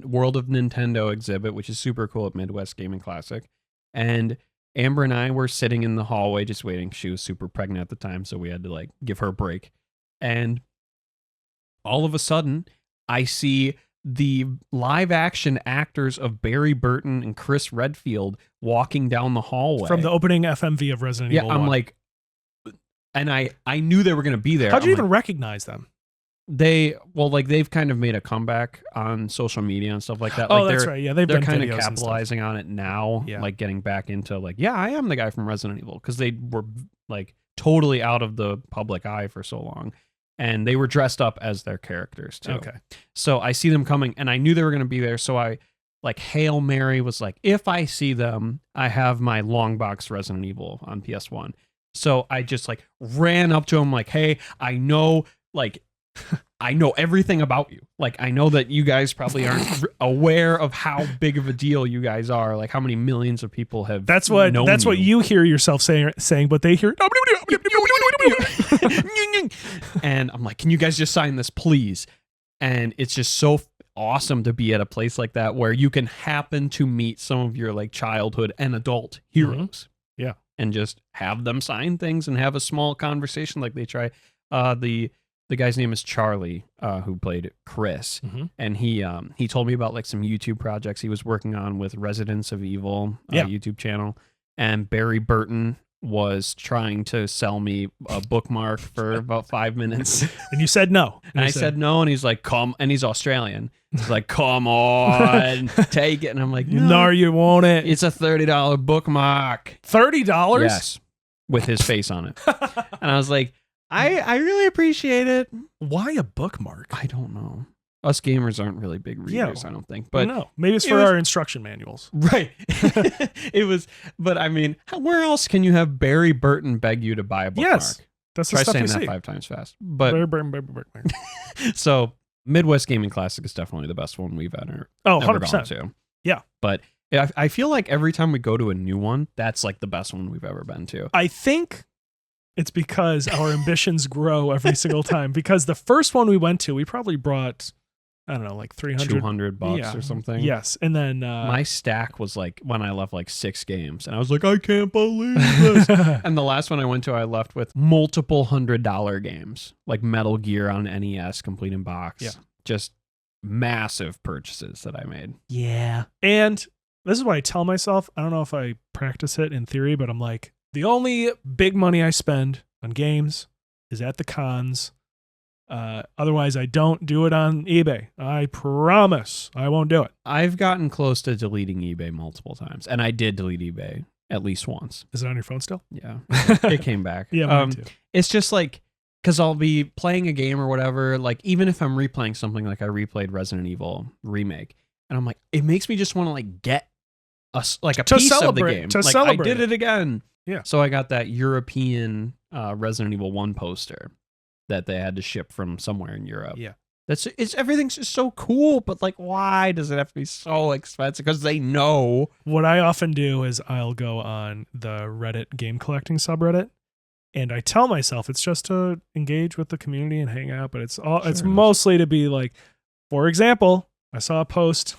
World of Nintendo exhibit, which is super cool at Midwest Gaming Classic. And Amber and I were sitting in the hallway just waiting. She was super pregnant at the time, so we had to like give her a break. And all of a sudden, I see the live action actors of Barry Burton and Chris Redfield walking down the hallway from the opening FMV of Resident Evil 1. I'm like, and I knew they were going to be there. How'd you even recognize them? They've kind of made a comeback on social media and stuff like that. Oh, like that's right. Yeah, they're kind of capitalizing on it now, like getting back into like, yeah, I am the guy from Resident Evil, because they were like totally out of the public eye for so long. And they were dressed up as their characters too. Okay. So I see them coming, and I knew they were going to be there. So I like Hail Mary was like, if I see them, I have my long box Resident Evil on PS1. So I just like ran up to him like, hey, I know everything about you. Like, I know that you guys probably aren't aware of how big of a deal you guys are. Like, how many millions of people have known what you hear yourself saying, but they hear. And I'm like, can you guys just sign this, please? And it's just so awesome to be at a place like that where you can happen to meet some of your like childhood and adult heroes. Yeah. And just have them sign things and have a small conversation like they try. The guy's name is Charlie, who played Chris, and he told me about like some YouTube projects he was working on with Residents of Evil YouTube channel, and Barry Burton was trying to sell me a bookmark for about 5 minutes, and you said no, and I said no, and he's like, "Come," and he's Australian. He's like, "Come on, take it," and I'm like, "No, you won't it. It's a $30 bookmark." $30? Yes, with his face on it, and I was like. I really appreciate it. Why a bookmark? I don't know. Us gamers aren't really big readers, I don't think. But no, maybe it's for our instruction manuals. Right. It was, but I mean, where else can you have Barry Burton beg you to buy a bookmark? Yes, that's the Try stuff saying you that see. 5 times fast. But Barry Burton. So Midwest Gaming Classic is definitely the best one we've ever 100%. gone to. Yeah. But I feel like every time we go to a new one, that's like the best one we've ever been to. I think it's because our ambitions grow every single time. Because the first one we went to, we probably brought, I don't know, like $200 or something. Yes. And then my stack was like, when I left, like 6 games. And I was like, I can't believe this. And the last one I went to, I left with multiple $100 games, like Metal Gear on NES, complete in box. Yeah. Just massive purchases that I made. Yeah. And this is what I tell myself. I don't know if I practice it in theory, but I'm like, the only big money I spend on games is at the cons. Otherwise, I don't do it on eBay. I promise I won't do it. I've gotten close to deleting eBay multiple times, and I did delete eBay at least once. Is it on your phone still? Yeah, it came back. Yeah, mine too. It's just like, because I'll be playing a game or whatever, like even if I'm replaying something, like I replayed Resident Evil Remake, and I'm like, it makes me just want to like get a piece of the game. To like, celebrate. I did it again. Yeah. So I got that European Resident Evil 1 poster that they had to ship from somewhere in Europe. Yeah. Everything's just so cool, but like, why does it have to be so expensive? Because they know. What I often do is I'll go on the Reddit game collecting subreddit, and I tell myself it's just to engage with the community and hang out, but it's mostly to be like, for example, I saw a post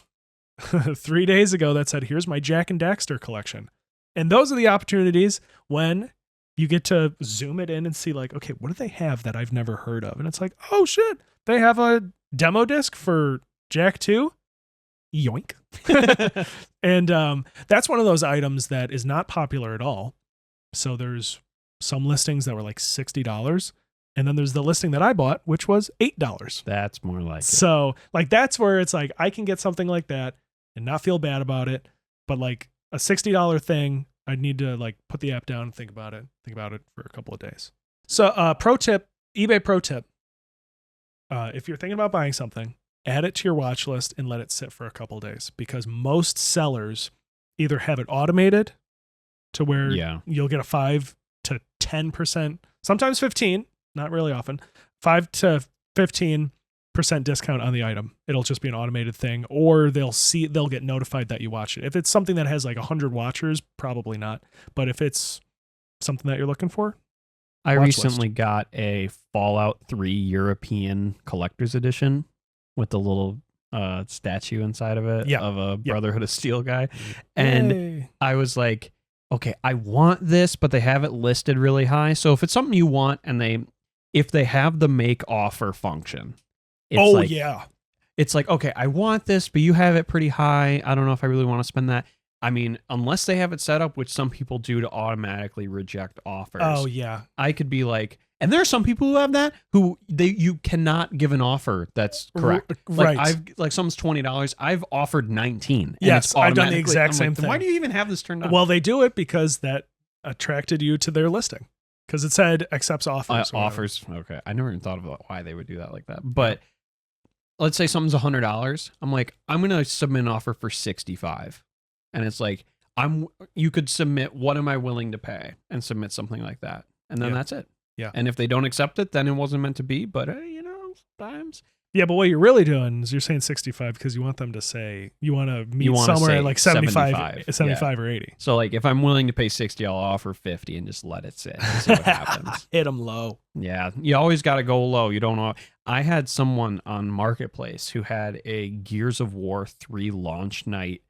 3 days ago that said, "Here's my Jack and Daxter collection." And those are the opportunities when you get to zoom it in and see like, okay, what do they have that I've never heard of? And it's like, oh shit, they have a demo disc for Jack 2. Yoink. And that's one of those items that is not popular at all. So there's some listings that were like $60. And then there's the listing that I bought, which was $8. That's more like it. So like, that's where it's like, I can get something like that and not feel bad about it. But like, a $60 thing, I'd need to like put the app down and think about it for a couple of days. So eBay pro tip, if you're thinking about buying something, add it to your watch list and let it sit for a couple of days, because most sellers either have it automated to where you'll get a 5 to 10%, sometimes 15, not really often, 5 to 15% discount on the item. It'll just be an automated thing, or they'll get notified that you watch it. If it's something that has like 100 watchers, probably not. But if it's something that you're looking for, I recently got a Fallout 3 European collector's edition with the little statue inside of it of a Brotherhood of Steel guy. And I was like, okay, I want this, but they have it listed really high. So if it's something you want, and if they have the make offer function, it's like, okay, I want this, but you have it pretty high. I don't know if I really want to spend that. I mean, unless they have it set up, which some people do, to automatically reject offers. Oh yeah. I could be like, and there are some people who have that, who you cannot give an offer that's correct. Right. Something's $20. I've offered 19. Yes, I've done the exact same thing. Why do you even have this turned on? Well, they do it because that attracted you to their listing, because it said accepts offers. Offers. Okay. I never even thought about why they would do that like that. But let's say something's $100. I'm like, I'm going to submit an offer for 65. And it's like, you could submit, what am I willing to pay, and submit something like that. And then that's it. Yeah. And if they don't accept it, then it wasn't meant to be. But, sometimes. Yeah, but what you're really doing is you're saying 65 because you want them to say, you want to meet somewhere at like 75 or 80. So like if I'm willing to pay 60, I'll offer 50 and just let it sit and see what happens. Hit them low. Yeah, you always got to go low. You don't know. I had someone on Marketplace who had a Gears of War 3 launch night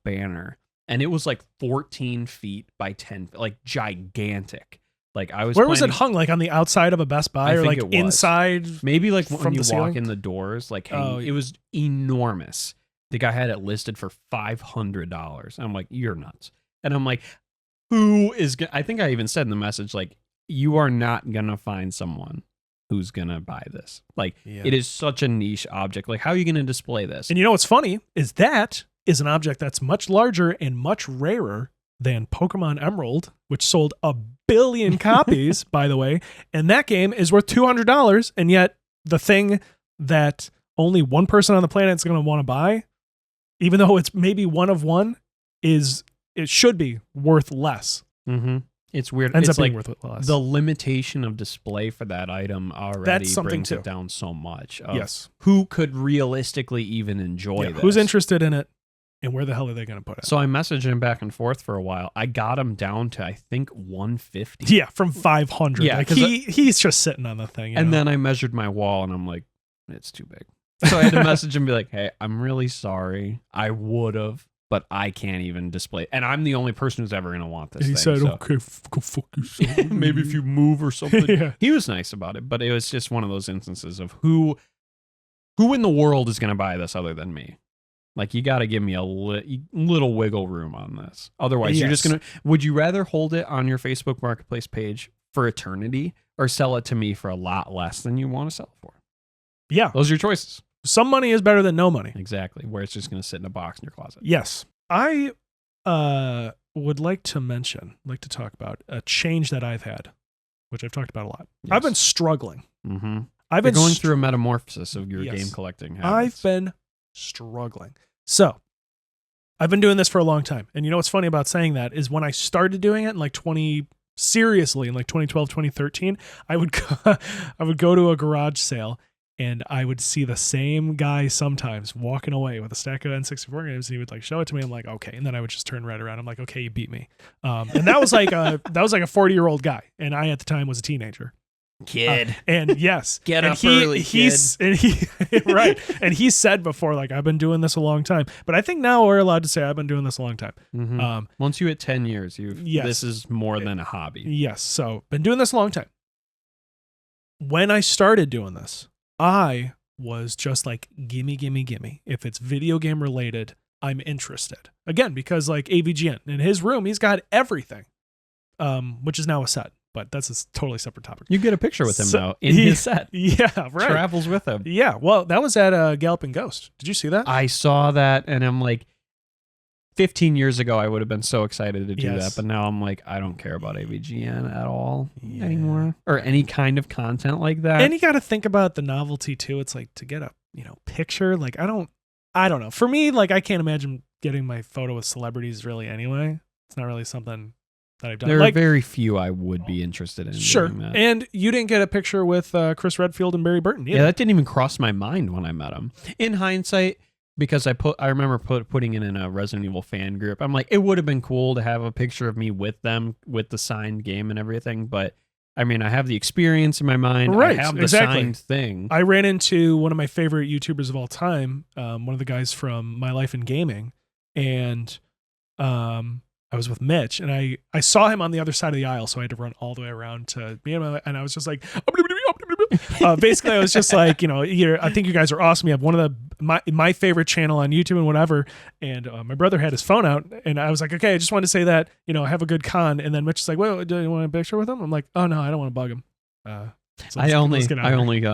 banner, and it was like 14 feet by 10, like gigantic. Like I was. Where was it hung? Like on the outside of a Best Buy, or like inside? Maybe like when you ceiling? walk in the doors. Like it was enormous. The guy had it listed for $500. I'm like, you're nuts. And I'm like, who is? I think I even said in the message, like, you are not gonna find someone who's gonna buy this. Like, it is such a niche object. Like, how are you gonna display this? And you know what's funny is that is an object that's much larger and much rarer than Pokemon Emerald, which sold 1 billion copies, by the way. And that game is worth $200. And yet the thing that only one person on the planet is going to want to buy, even though it's maybe one of one, it should be worth less. Mm-hmm. It's weird. Ends it's up being like worth less. The limitation of display for that item already brings it down so much. Yes. Who could realistically even enjoy this? Who's interested in it? And where the hell are they going to put it? So I messaged him back and forth for a while. I got him down to, I think, 150. Yeah, from 500. Yeah, like he's just sitting on the thing. And then I measured my wall, and I'm like, it's too big. So I had to message him and be like, hey, I'm really sorry. I would have, but I can't even display it. And I'm the only person who's ever going to want this and he thing. said, okay, go fuck yourself. Maybe if you move or something. Yeah. He was nice about it, but it was just one of those instances of who in the world is going to buy this other than me? Like, you got to give me a little wiggle room on this. Otherwise, you're just going to... Would you rather hold it on your Facebook Marketplace page for eternity or sell it to me for a lot less than you want to sell it for? Yeah. Those are your choices. Some money is better than no money. Exactly. Where it's just going to sit in a box in your closet. Yes. I would like to talk about a change that I've had, which I've talked about a lot. Yes. I've been struggling. Mm-hmm. I've been going through a metamorphosis of your game collecting habits. I've been struggling. So I've been doing this for a long time. And you know what's funny about saying that is when I started doing it in like 2012, 2013, I would go to a garage sale and I would see the same guy sometimes walking away with a stack of N64 games, and he would like show it to me. I'm like, okay. And then I would just turn right around. I'm like, okay, you beat me. And that was like a 40-year-old guy. And I at the time was a teenager. Kid. And yes. Get up early, kid. Right. And he said before, like, I've been doing this a long time. But I think now we're allowed to say I've been doing this a long time. Mm-hmm. Once you hit 10 years, this is more than a hobby. Yes. So been doing this a long time. When I started doing this, I was just like, gimme. If it's video game related, I'm interested. Again, because like AVGN, in his room, he's got everything, which is now a set. But that's a totally separate topic. You get a picture with him now in his set. Yeah, right. Travels with him. Yeah, well, that was at Galloping Ghost. Did you see that? I saw that, and I'm like, 15 years ago, I would have been so excited to do that. But now I'm like, I don't care about AVGN at all anymore. Or any kind of content like that. And you got to think about the novelty, too. It's like, to get a picture, like, I don't know. For me, like, I can't imagine getting my photo with celebrities really anyway. It's not really something that I've done. There are very few I would be interested in doing that. And you didn't get a picture with Chris Redfield and Barry Burton either. Yeah, that didn't even cross my mind when I met him. In hindsight, because I remember putting it in a Resident Evil fan group. I'm like, it would have been cool to have a picture of me with them, with the signed game and everything. But I mean, I have the experience in my mind. Right, I have the signed thing. I ran into one of my favorite YouTubers of all time, one of the guys from My Life in Gaming, and I was with Mitch, and I saw him on the other side of the aisle, so I had to run all the way around to me, and I was just like, basically, I was just like, I think you guys are awesome. You have one of my favorite channel on YouTube and whatever. And my brother had his phone out, and I was like, okay, I just wanted to say that, have a good con. And then Mitch is like, well, do you want a picture with him? I'm like, oh no, I don't want to bug him. I only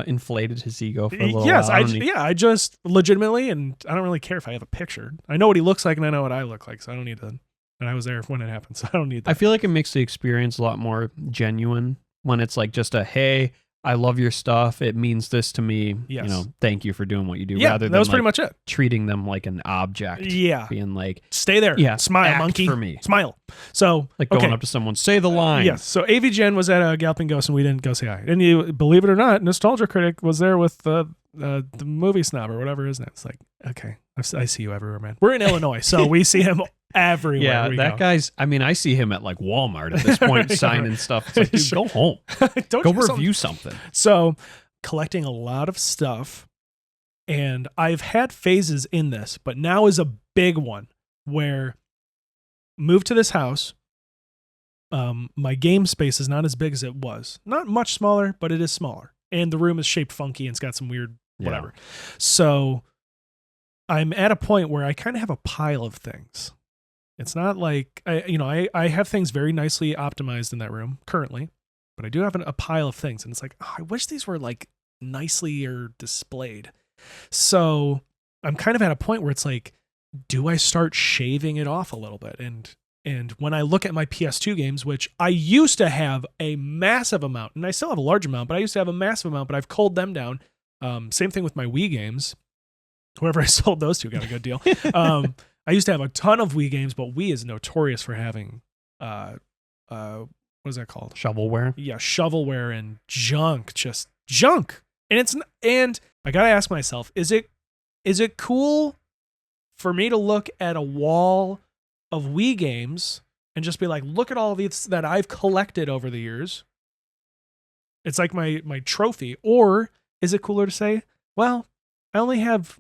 inflated his ego for a little while. I just legitimately, and I don't really care if I have a picture. I know what he looks like, and I know what I look like, so I don't need to. And I was there when it happened, so I don't need that. I feel like it makes the experience a lot more genuine when it's like just a, hey, I love your stuff. It means this to me. Yes. You know, thank you for doing what you do. Yeah, rather that than was pretty much it. treating them like an object. Yeah. Being like, stay there. Yeah, Smile, act monkey. for me. Smile. So, like going up to someone, say the line. Yes. So AVGen was at a Galloping Ghost and we didn't go say hi. And you believe it or not, Nostalgia Critic was there with the movie snob or whatever his name. It's like, okay, I see you everywhere, man. We're in Illinois, so we see him everywhere. Yeah, we that go. guy's. I mean, I see him at like Walmart at this point, signing stuff. It's like, dude, go home, Don't go you have review something. So, collecting a lot of stuff, and I've had phases in this, but now is a big one where moved to this house. My game space is not as big as it was. Not much smaller, but it is smaller, and the room is shaped funky and it's got some weird whatever. Yeah. So, I'm at a point where I kind of have a pile of things. It's not like I have things very nicely optimized in that room currently, but I do have a pile of things, and it's like, oh, I wish these were like nicely or displayed. So I'm kind of at a point where it's like, do I start shaving it off a little bit? And when I look at my PS2 games, which I used to have a massive amount, and I still have a large amount, but I used to have a massive amount, but I've culled them down. Same thing with my Wii games. Whoever I sold those to got a good deal. I used to have a ton of Wii games, but Wii is notorious for having what is that called? Shovelware. Yeah, shovelware and junk, just junk. And I gotta ask myself, is it cool for me to look at a wall of Wii games and just be like, look at all these that I've collected over the years? It's like my trophy. Or is it cooler to say, well, I only have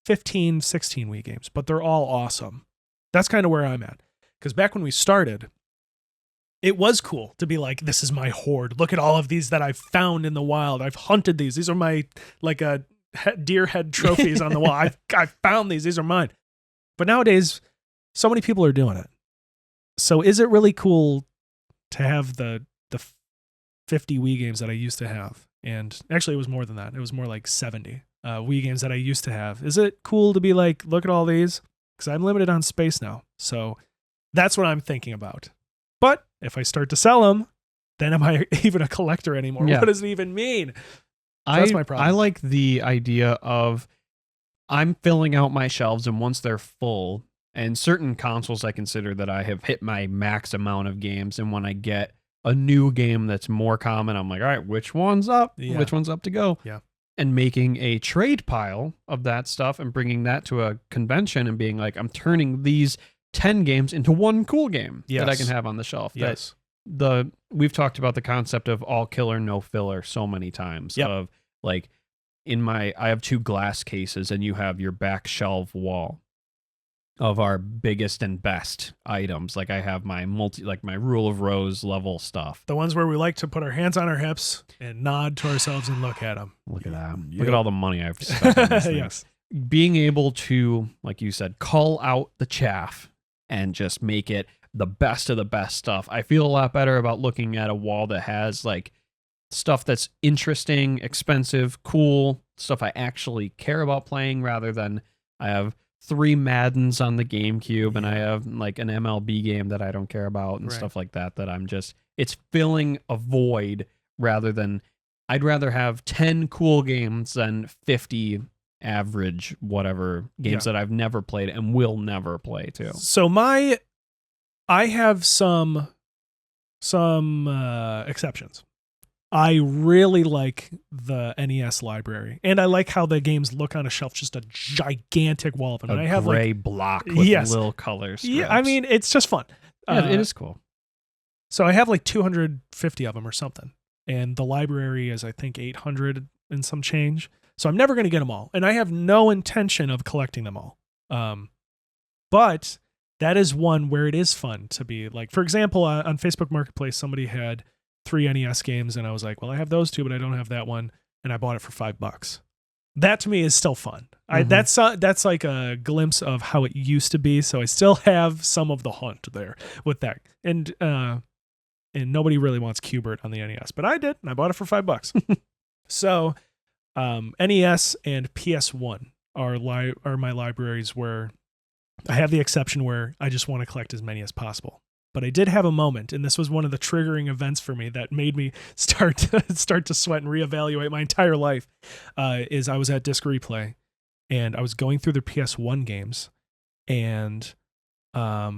15, 16 Wii games, but they're all awesome. That's kind of where I'm at. Because back when we started, it was cool to be like, this is my hoard. Look at all of these that I've found in the wild. I've hunted these. These are my deer head trophies on the wall. I've found these. These are mine. But nowadays, so many people are doing it. So is it really cool to have the 50 Wii games that I used to have? And actually, it was more than that. It was more like 70 Wii games that I used to have. Is it cool to be like, look at all these? Because I'm limited on space now. So that's what I'm thinking about. But if I start to sell them, then am I even a collector anymore? Yeah. What does it even mean? That's my problem. I like the idea of I'm filling out my shelves, and once they're full, and certain consoles I consider that I have hit my max amount of games, and when I get a new game that's more common, I'm like, all right, which one's up? Yeah. Which one's up to go? Yeah. And making a trade pile of that stuff and bringing that to a convention and being like, I'm turning these 10 games into one cool game that I can have on the shelf. Yes. We've talked about the concept of all killer, no filler so many times. Yep. Of like, I have 2 glass cases, and you have your back shelf wall of our biggest and best items. Like I have my my Rule of Rose level stuff. The ones where we like to put our hands on our hips and nod to ourselves and look at them. Look at that. Yep. Look at all the money I've spent on these things. Yes. Being able to, like you said, cull out the chaff and just make it the best of the best stuff. I feel a lot better about looking at a wall that has like stuff that's interesting, expensive, cool, stuff I actually care about playing, rather than I have 3 Maddens on the GameCube and I have like an MLB game that I don't care about and stuff like that, that I'm just, it's filling a void rather than, I'd rather have 10 cool games than 50 average whatever games that I've never played and will never play too. So I have some exceptions. I really like the NES library, and I like how the games look on a shelf, just a gigantic wall of them. And I have gray block with little colors. Yeah, I mean, it's just fun. Yeah, it is cool. So I have like 250 of them or something, and the library is, I think, 800 and some change. So I'm never going to get them all, and I have no intention of collecting them all. But that is one where it is fun to be like, for example, on Facebook Marketplace, somebody had 3 NES games, and I was like, well, I have those 2, but I don't have that one, and I bought it for $5. That to me is still fun. Mm-hmm. That's like a glimpse of how it used to be. So I still have some of the hunt there with that, and nobody really wants Qbert on the NES, but I did, and I bought it for $5. So NES and PS1 are my libraries where I have the exception where I just want to collect as many as possible. But I did have a moment, and this was one of the triggering events for me that made me start to sweat and reevaluate my entire life. Is I was at Disc Replay, and I was going through the PS1 games, and I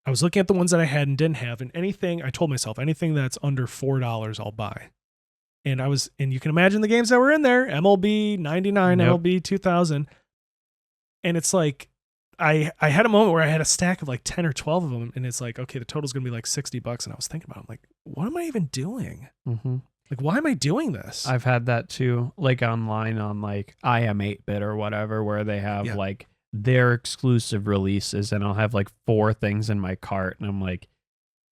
was looking at the ones that I had and didn't have, and I told myself anything that's under $4 I'll buy. And you can imagine the games that were in there: MLB 99, Yep. MLB 2000, and it's like. I had a moment where I had a stack of like 10 or 12 of them, and it's like, okay, the total's going to be like $60. And I was thinking about it, I'm like, what am I even doing? Mm-hmm. Like, why am I doing this? I've had that too, like online on like I Am 8-Bit or whatever, where they have like their exclusive releases, and I'll have like 4 things in my cart, and I'm like,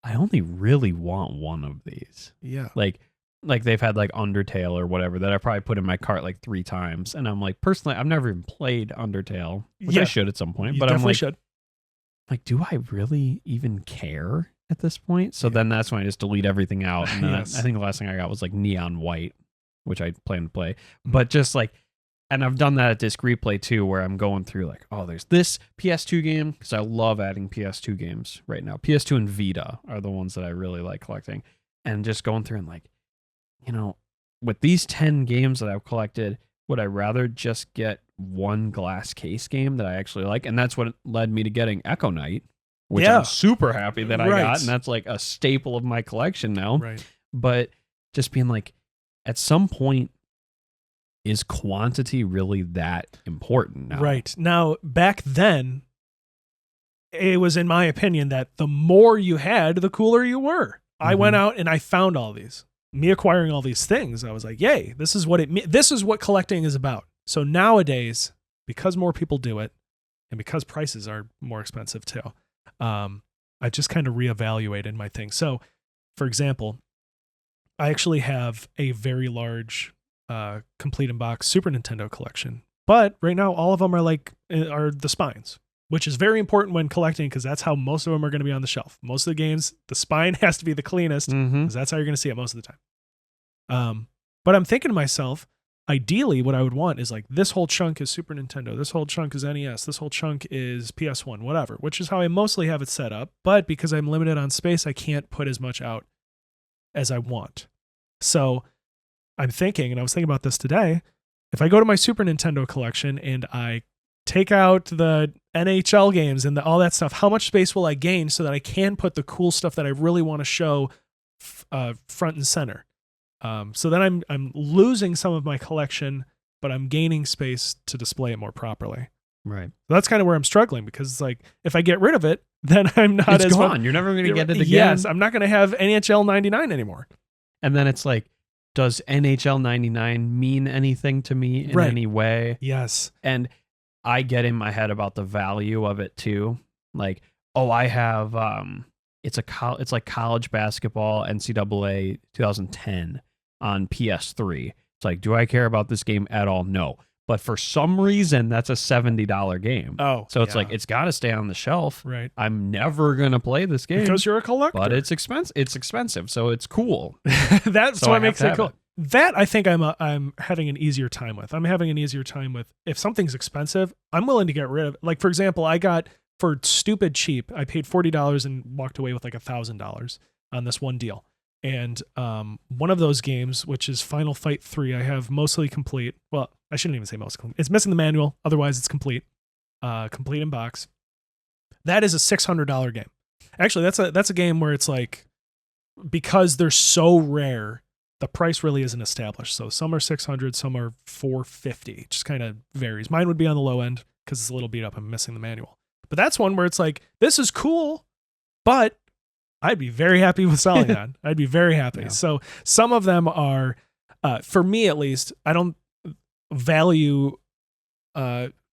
I only really want one of these. Yeah. Like they've had like Undertale or whatever that I probably put in my cart like 3 times. And I'm like, personally, I've never even played Undertale, which I should at some point. But I'm like, do I really even care at this point? So then that's when I just delete everything out. And then I think the last thing I got was like Neon White, which I plan to play. But just like, and I've done that at Disc Replay too, where I'm going through like, oh, there's this PS2 game, because I love adding PS2 games right now. PS2 and Vita are the ones that I really like collecting. And just going through and like, you know, with these 10 games that I've collected, would I rather just get one glass case game that I actually like? And that's what led me to getting Echo Knight, which I'm super happy that I got. And that's like a staple of my collection now. Right. But just being like, at some point, is quantity really that important now? Right. Now, back then, it was, in my opinion, that the more you had, the cooler you were. I went out and I found all these. Me acquiring all these things, I was like, yay, this is what collecting is about. So nowadays, because more people do it, and because prices are more expensive too, I just kind of reevaluated my thing. So, for example, I actually have a very large complete in box Super Nintendo collection, but right now all of them are the spines, which is very important when collecting, because that's how most of them are going to be on the shelf. Most of the games, the spine has to be the cleanest, because that's how you're going to see it most of the time. But I'm thinking to myself, ideally what I would want is like, this whole chunk is Super Nintendo, this whole chunk is NES, this whole chunk is PS1, whatever, which is how I mostly have it set up. But because I'm limited on space, I can't put as much out as I want. So I'm thinking, and I was thinking about this today, if I go to my Super Nintendo collection and I take out the NHL games and all that stuff, how much space will I gain so that I can put the cool stuff that I really want to show front and center? So then I'm losing some of my collection, but I'm gaining space to display it more properly. Right. So that's kind of where I'm struggling, because it's like, if I get rid of it, then I'm not it's as gone. fun. You're never going to get it again. Yes, I'm not going to have NHL 99 anymore. And then it's like, does NHL 99 mean anything to me in any way? Yes. And I get in my head about the value of it too. Like, oh, I have it's like college basketball NCAA 2010 on PS3. It's like, do I care about this game at all? No. But for some reason, that's a $70 game. Oh, so it's like, it's got to stay on the shelf. Right. I'm never gonna play this game because you're a collector. But it's expensive. It's expensive, so it's cool. That's what makes it cool. That I think I'm having an easier time with. I'm having an easier time with, if something's expensive, I'm willing to get rid of it. Like, for example, I got, for stupid cheap, I paid $40 and walked away with like $1,000 on this one deal. And one of those games, which is Final Fight 3, I have mostly complete. Well, I shouldn't even say mostly complete. It's missing the manual. Otherwise, it's complete. Complete in box. That is a $600 game. Actually, that's a game where it's like, because they're so rare, the price really isn't established. So some are $600, some are $450. It just kind of varies. Mine would be on the low end because it's a little beat up. I'm missing the manual. But that's one where it's like, this is cool, but I'd be very happy with selling that. I'd be very happy. Yeah. So some of them are, for me at least, I don't value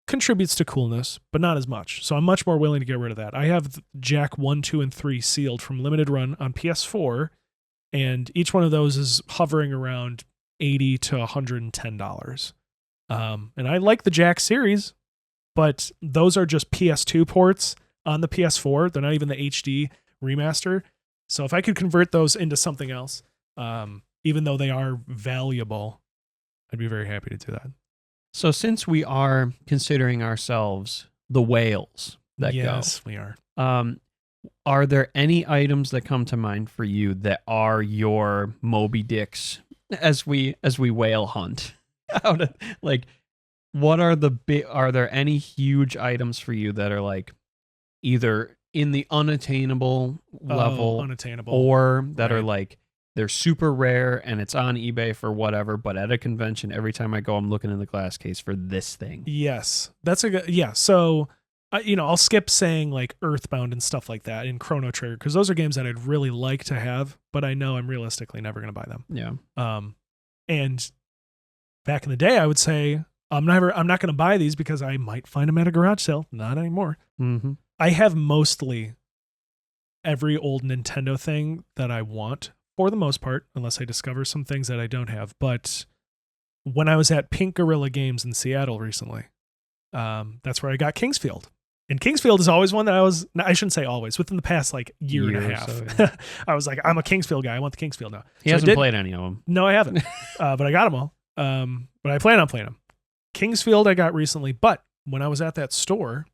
contributes to coolness, but not as much. So I'm much more willing to get rid of that. I have Jack 1, 2, and 3 sealed from limited run on PS4, and each one of those is hovering around $80 to $110. And I like the Jack series, but those are just PS2 ports on the PS4. They're not even the HD remaster. So if I could convert those into something else, even though they are valuable, I'd be very happy to do that. So since we are considering ourselves the whales that go. Yes, we are. Are there any items that come to mind for you that are your Moby Dicks as we whale hunt? Out of, like, what are are there any huge items for you that are like either in the unattainable level unattainable, or that are right. like they're super rare and it's on eBay for whatever, but at a convention every time I go I'm looking in the glass case for this thing. Yes, that's a good. Yeah, so I'll skip saying like Earthbound and stuff like that in Chrono Trigger because those are games that I'd really like to have, but I know I'm realistically never going to buy them. Yeah. And back in the day, I would say I'm not going to buy these because I might find them at a garage sale. Not anymore. Mm-hmm. I have mostly every old Nintendo thing that I want for the most part, unless I discover some things that I don't have. But when I was at Pink Gorilla Games in Seattle recently, that's where I got Kingsfield. And Kingsfield is always one that I shouldn't say always, within the past like year and a half. So, yeah. I was like, I'm a Kingsfield guy. I want the Kingsfield now. He hasn't played any of them. No, I haven't. But I got them all. But I plan on playing them. Kingsfield I got recently, but when I was at that store,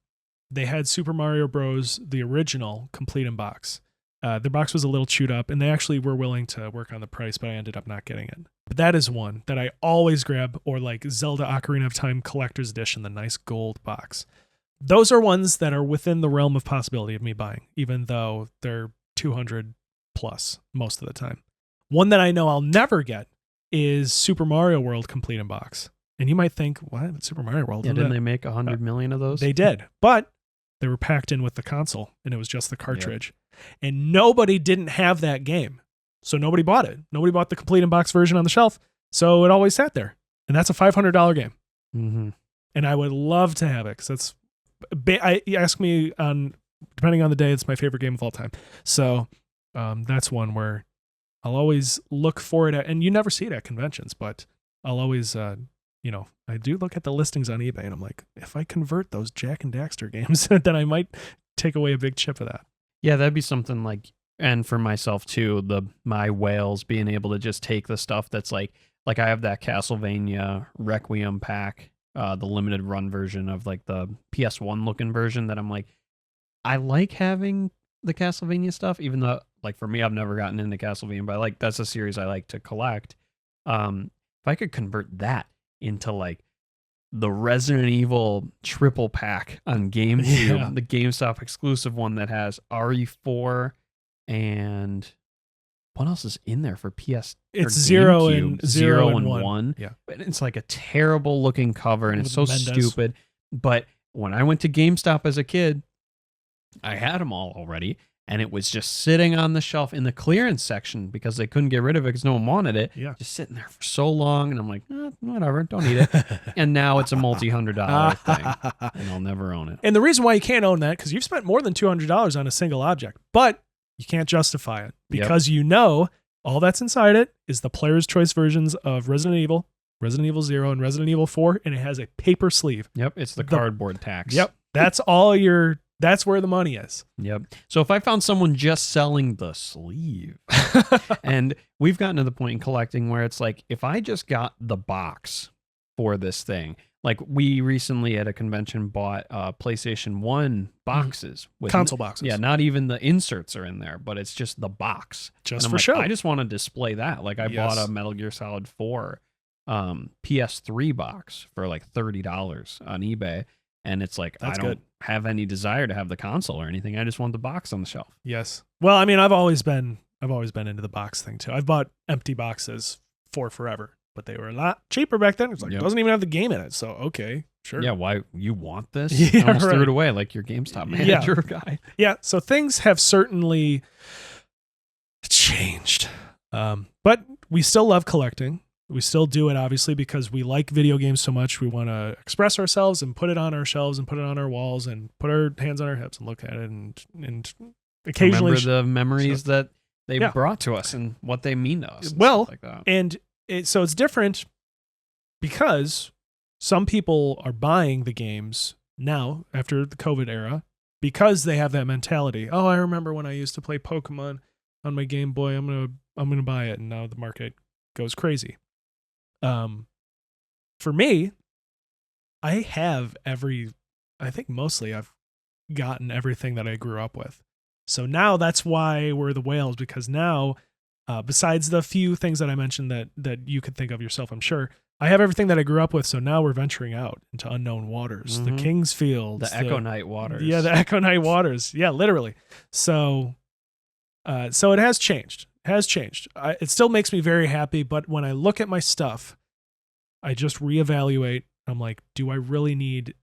they had Super Mario Bros. The original complete in box. Their box was a little chewed up, and they actually were willing to work on the price, but I ended up not getting it. But that is one that I always grab, or like Zelda Ocarina of Time Collector's Edition, the nice gold box. Those are ones that are within the realm of possibility of me buying, even though they're 200 plus most of the time. One that I know I'll never get is Super Mario World complete in box. And you might think, what? Super Mario World? Yeah, didn't they make 100 million of those? They did, but they were packed in with the console, and it was just the cartridge. Yep. And nobody didn't have that game, so nobody bought it. Nobody bought the complete in box version on the shelf, so it always sat there. And that's a $500 game. Mm-hmm. And I would love to have it because that's. You ask me on depending on the day, it's my favorite game of all time. So that's one where I'll always look for it at, and you never see it at conventions, but I'll always, I do look at the listings on eBay, and I'm like, if I convert those Jak and Daxter games, then I might take away a big chip of that. Yeah, that'd be something like, and for myself too, my whales being able to just take the stuff that's like I have that Castlevania Requiem pack. The limited run version of like the PS1 looking version that I'm like, I like having the Castlevania stuff, even though like for me, I've never gotten into Castlevania, but like that's a series I like to collect. If I could convert that into like the Resident Evil triple pack on GameCube, the GameStop exclusive one that has RE4 and what else is in there for PS? It's zero and 1. Yeah, but it's like a terrible looking cover, and it's so Mendes. stupid. But when I went to GameStop as a kid, I had them all already, and it was just sitting on the shelf in the clearance section because they couldn't get rid of it because no one wanted it. Yeah, just sitting there for so long, and I'm like, whatever, don't need it. And now it's a multi-$100 thing, and I'll never own it. And the reason why you can't own that because you've spent more than $200 on a single object, but you can't justify it because all that's inside it is the player's choice versions of Resident Evil 0, and Resident Evil 4, and it has a paper sleeve. Yep, it's the cardboard tax. Yep, that's that's where the money is. Yep. So if I found someone just selling the sleeve, and we've gotten to the point in collecting where it's like, if I just got the box for this thing, like we recently at a convention bought PlayStation 1 boxes. With console boxes. Yeah, not even the inserts are in there, but it's just the box. Just for show. I just want to display that. Like I bought a Metal Gear Solid 4 PS3 box for like $30 on eBay. And it's like, I don't have any desire to have the console or anything. I just want the box on the shelf. Yes. Well, I mean, I've always been into the box thing too. I've bought empty boxes for forever, but they were a lot cheaper back then. It's like, it doesn't even have the game in it. So, okay, sure. Yeah. Why you want this? Yeah, I almost threw it away like your GameStop manager guy. Yeah. So things have certainly changed. But we still love collecting. We still do it, obviously, because we like video games so much. We want to express ourselves and put it on our shelves and put it on our walls and put our hands on our hips and look at it and occasionally remember the memories that they brought to us and what they mean to us. Well, like that. And so it's different because some people are buying the games now after the COVID era because they have that mentality. Oh, I remember when I used to play Pokémon on my Game Boy. I'm gonna buy it, and now the market goes crazy. For me, I think mostly I've gotten everything that I grew up with. So now that's why we're the whales, because now, besides the few things that I mentioned that you could think of yourself, I'm sure, I have everything that I grew up with. So now we're venturing out into unknown waters, the King's Fields, the Echo Night waters. Yeah, the Echo Night waters. Yeah, literally. So it has changed. It still makes me very happy, but when I look at my stuff, I just reevaluate. I'm like, do I really need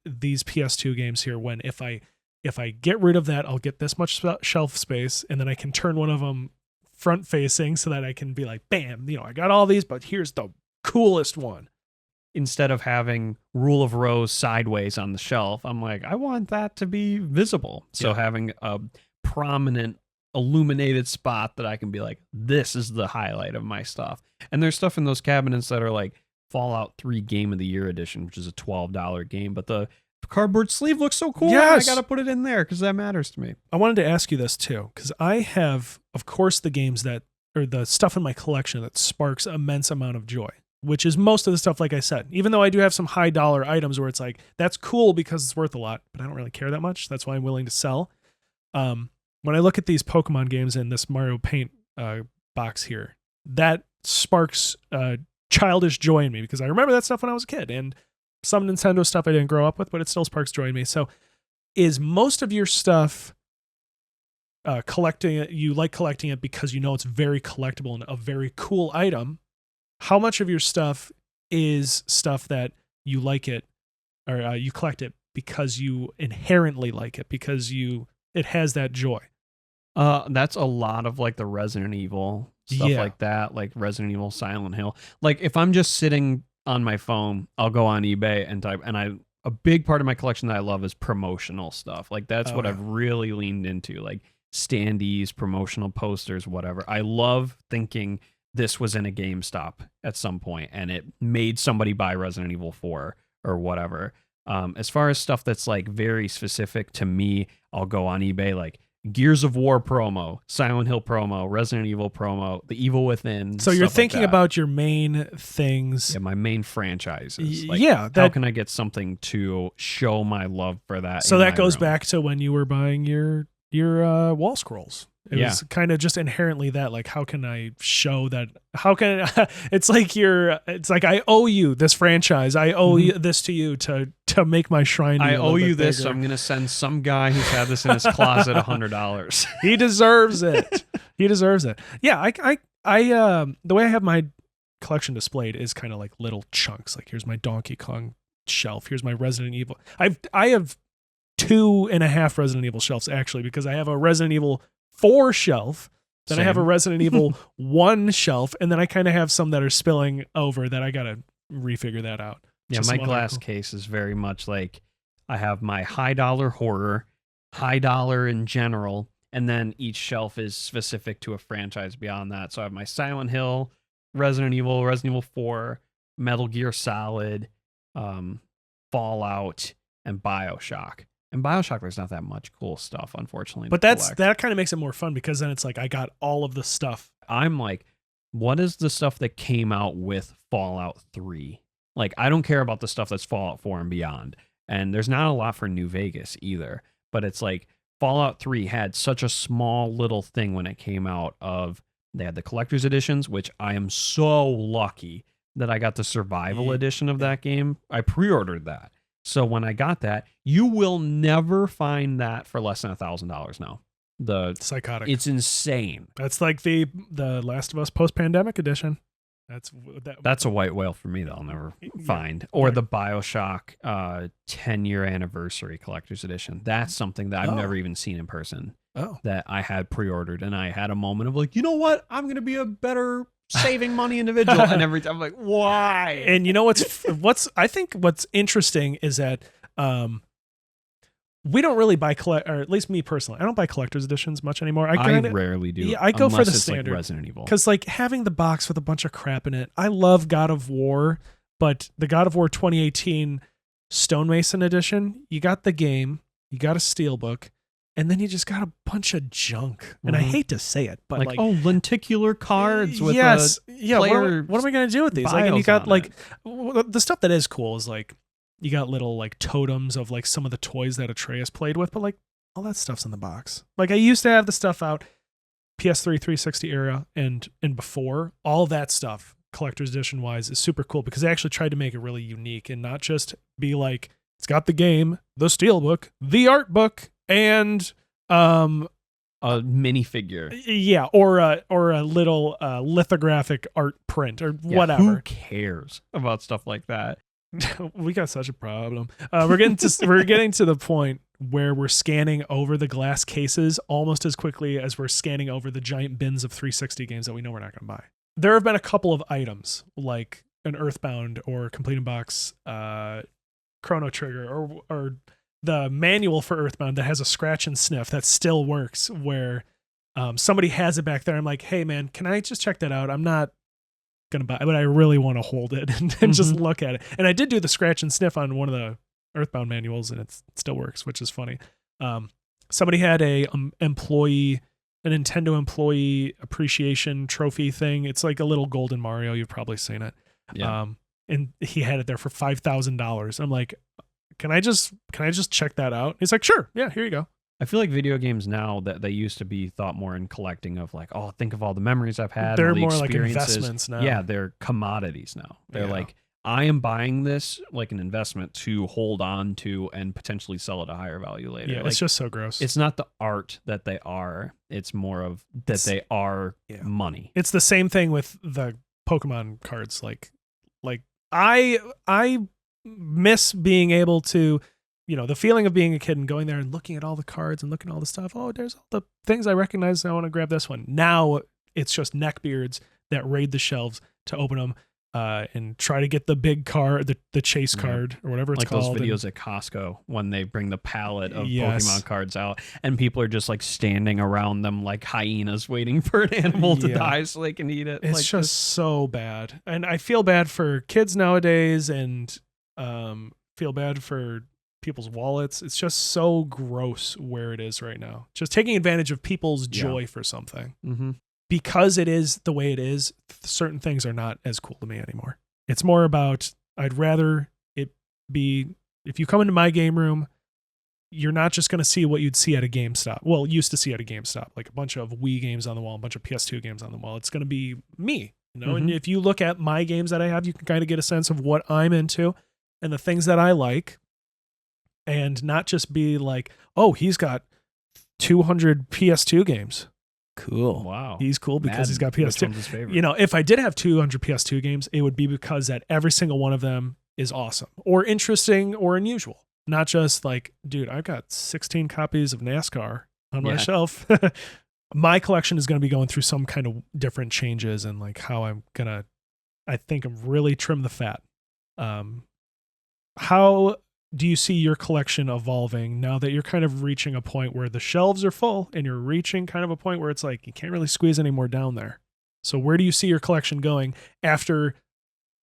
these PS2 games here? When if I get rid of that, I'll get this much shelf space, and then I can turn one of them front facing so that I can be like, bam, I got all these, but here's the coolest one. Instead of having Rule of Rose sideways on the shelf, I'm like, I want that to be visible. So having a prominent illuminated spot that I can be like, this is the highlight of my stuff. And there's stuff in those cabinets that are like Fallout 3 Game of the Year edition, which is a $12 game, but the cardboard sleeve looks so cool. Yes! I got to put it in there because that matters to me. I wanted to ask you this too, because I have, of course, the games or the stuff in my collection that sparks immense amount of joy, which is most of the stuff, like I said, even though I do have some high dollar items where it's like, that's cool because it's worth a lot, but I don't really care that much. That's why I'm willing to sell. When I look at these Pokemon games and this Mario Paint box here, that sparks childish joy in me because I remember that stuff when I was a kid, and some Nintendo stuff I didn't grow up with, but it still sparks joy in me. So is most of your stuff collecting it, you like collecting it because you know it's very collectible and a very cool item? How much of your stuff is stuff that you like it, or you collect it because you inherently like it, because it has that joy? That's a lot of like the Resident Evil stuff like that, like Resident Evil, Silent Hill. Like if I'm just sitting on my phone, I'll go on eBay and type, and a big part of my collection that I love is promotional stuff. Like that's what I've really leaned into, like standees, promotional posters, whatever. I love thinking this was in a GameStop at some point and it made somebody buy Resident Evil 4 or whatever. As far as stuff that's like very specific to me, I'll go on eBay, like Gears of War promo, Silent Hill promo, Resident Evil promo, The Evil Within. So you're thinking about your main things. Yeah, my main franchises. Like, how can I get something to show my love for that? So that goes back to when you were buying your wall scrolls. It was kind of just inherently that, like, how can I show that? How can it's like I owe you this franchise. I owe you this to you to make my shrine. I owe you this. So I'm gonna send some guy who's had this in his closet $100. He deserves it. He deserves it. Yeah, I the way I have my collection displayed is kind of like little chunks. Like here's my Donkey Kong shelf. Here's my Resident Evil. I have 2.5 Resident Evil shelves actually, because I have a Resident Evil 4 shelf, then I have a Resident Evil 1 shelf, and then I kind of have some that are spilling over that I gotta refigure that out. Yeah, my glass case is very much like I have my high dollar horror, high dollar in general, and then each shelf is specific to a franchise beyond that. So I have my Silent Hill, Resident Evil 4, Metal Gear Solid, Fallout, and BioShock. And BioShock, there's not that much cool stuff, unfortunately. But that kind of makes it more fun, because then it's like I got all of the stuff. I'm like, what is the stuff that came out with Fallout 3? Like, I don't care about the stuff that's Fallout 4 and beyond. And there's not a lot for New Vegas either. But it's like Fallout 3 had such a small little thing when it came out of, they had the collector's editions, which I am so lucky that I got the survival edition of that game. I pre-ordered that. So when I got that, you will never find that for less than $1,000 now. The psychotic. It's insane. That's like the Last of Us post-pandemic edition. That's a white whale for me that I'll never find. Or the BioShock 10-year anniversary collector's edition. That's something that I've never even seen in person. That I had pre-ordered, and I had a moment of like, you know what? I'm going to be a better saving money individual. And every time I'm like, why? And you know I think what's interesting is that we don't really buy or at least me personally, I don't buy collector's editions much anymore. I rarely do. Yeah, I go for the standard like Resident Evil, because like having the box with a bunch of crap in it. I love God of War, but the God of War 2018 Stonemason edition, you got the game, you got a steelbook, and then you just got a bunch of junk. And I hate to say it, but like lenticular cards with player. What am I going to do with these? Like, and you got like the stuff that is cool is like you got little like totems of like some of the toys that Atreus played with, but like all that stuff's in the box. Like I used to have the stuff out PS3 360 era and before, all that stuff collector's edition wise is super cool because they actually tried to make it really unique and not just be like it's got the game, the steelbook, the art book, and A minifigure. yeah, or a little lithographic art print or whatever. Who cares about stuff like that? We got such a problem. We're getting to the point where we're scanning over the glass cases almost as quickly as we're scanning over the giant bins of 360 games that we know we're not going to buy. There have been a couple of items like an Earthbound or Complete in Box Chrono Trigger or the manual for Earthbound that has a scratch and sniff that still works where somebody has it back there. I'm like, hey man, can I just check that out? I'm not gonna buy it, but I really want to hold it and just look at it. And I did do the scratch and sniff on one of the Earthbound manuals and it still works, which is funny. Somebody had a Nintendo employee appreciation trophy thing. It's like a little golden Mario. You've probably seen it. Yeah. And he had it there for $5,000. I'm like, can I just check that out? He's like, sure. Yeah, here you go. I feel like video games now that they used to be thought more in collecting of like, oh, think of all the memories I've had. They're all the more like experiences. investments now. Yeah, they're commodities now. They're Yeah. like, I am buying this like an investment to hold on to and potentially sell at a higher value later. Yeah, Like, it's just so gross. it's not the art that they are. It's more of that they are money. It's the same thing with the Pokemon cards. Like I miss being able to, the feeling of being a kid and going there and looking at all the cards and looking at all the stuff. Oh, there's all the things I recognize. I want to grab this one. Now it's just neckbeards that raid the shelves to open them and try to get the big card, the chase card or whatever it's like called. those videos at Costco when they bring the pallet of Yes. Pokemon cards out and people are just like standing around them like hyenas waiting for an animal to Yeah. die so they can eat it. It's like just so bad. And I feel bad for kids nowadays and feel bad for people's wallets. It's just so gross where it is right now. Just taking advantage of people's joy for something. Mm-hmm. Because it is the way it is, certain things are not as cool to me anymore. It's more about, I'd rather it be, if you come into my game room, you're not just going to see what you'd see at a GameStop. Well, used to see at a GameStop, like a bunch of Wii games on the wall, a bunch of PS2 games on the wall. It's going to be me, and if you look at my games that I have, you can kind of get a sense of what I'm into and the things that I like, and not just be like, oh, he's got 200 PS2 games. Cool. Wow. He's cool because he's got Which PS2. one's his favorite? If I did have 200 PS2 games, it would be because that every single one of them is awesome or interesting or unusual. Not just like, dude, I've got 16 copies of NASCAR on my shelf. My collection is going to be going through some kind of different changes and like how I'm going to, I think, really trim the fat. How do you see your collection evolving now that you're kind of reaching a point where the shelves are full and you're reaching kind of a point where it's like you can't really squeeze any more down there? So where do you see your collection going after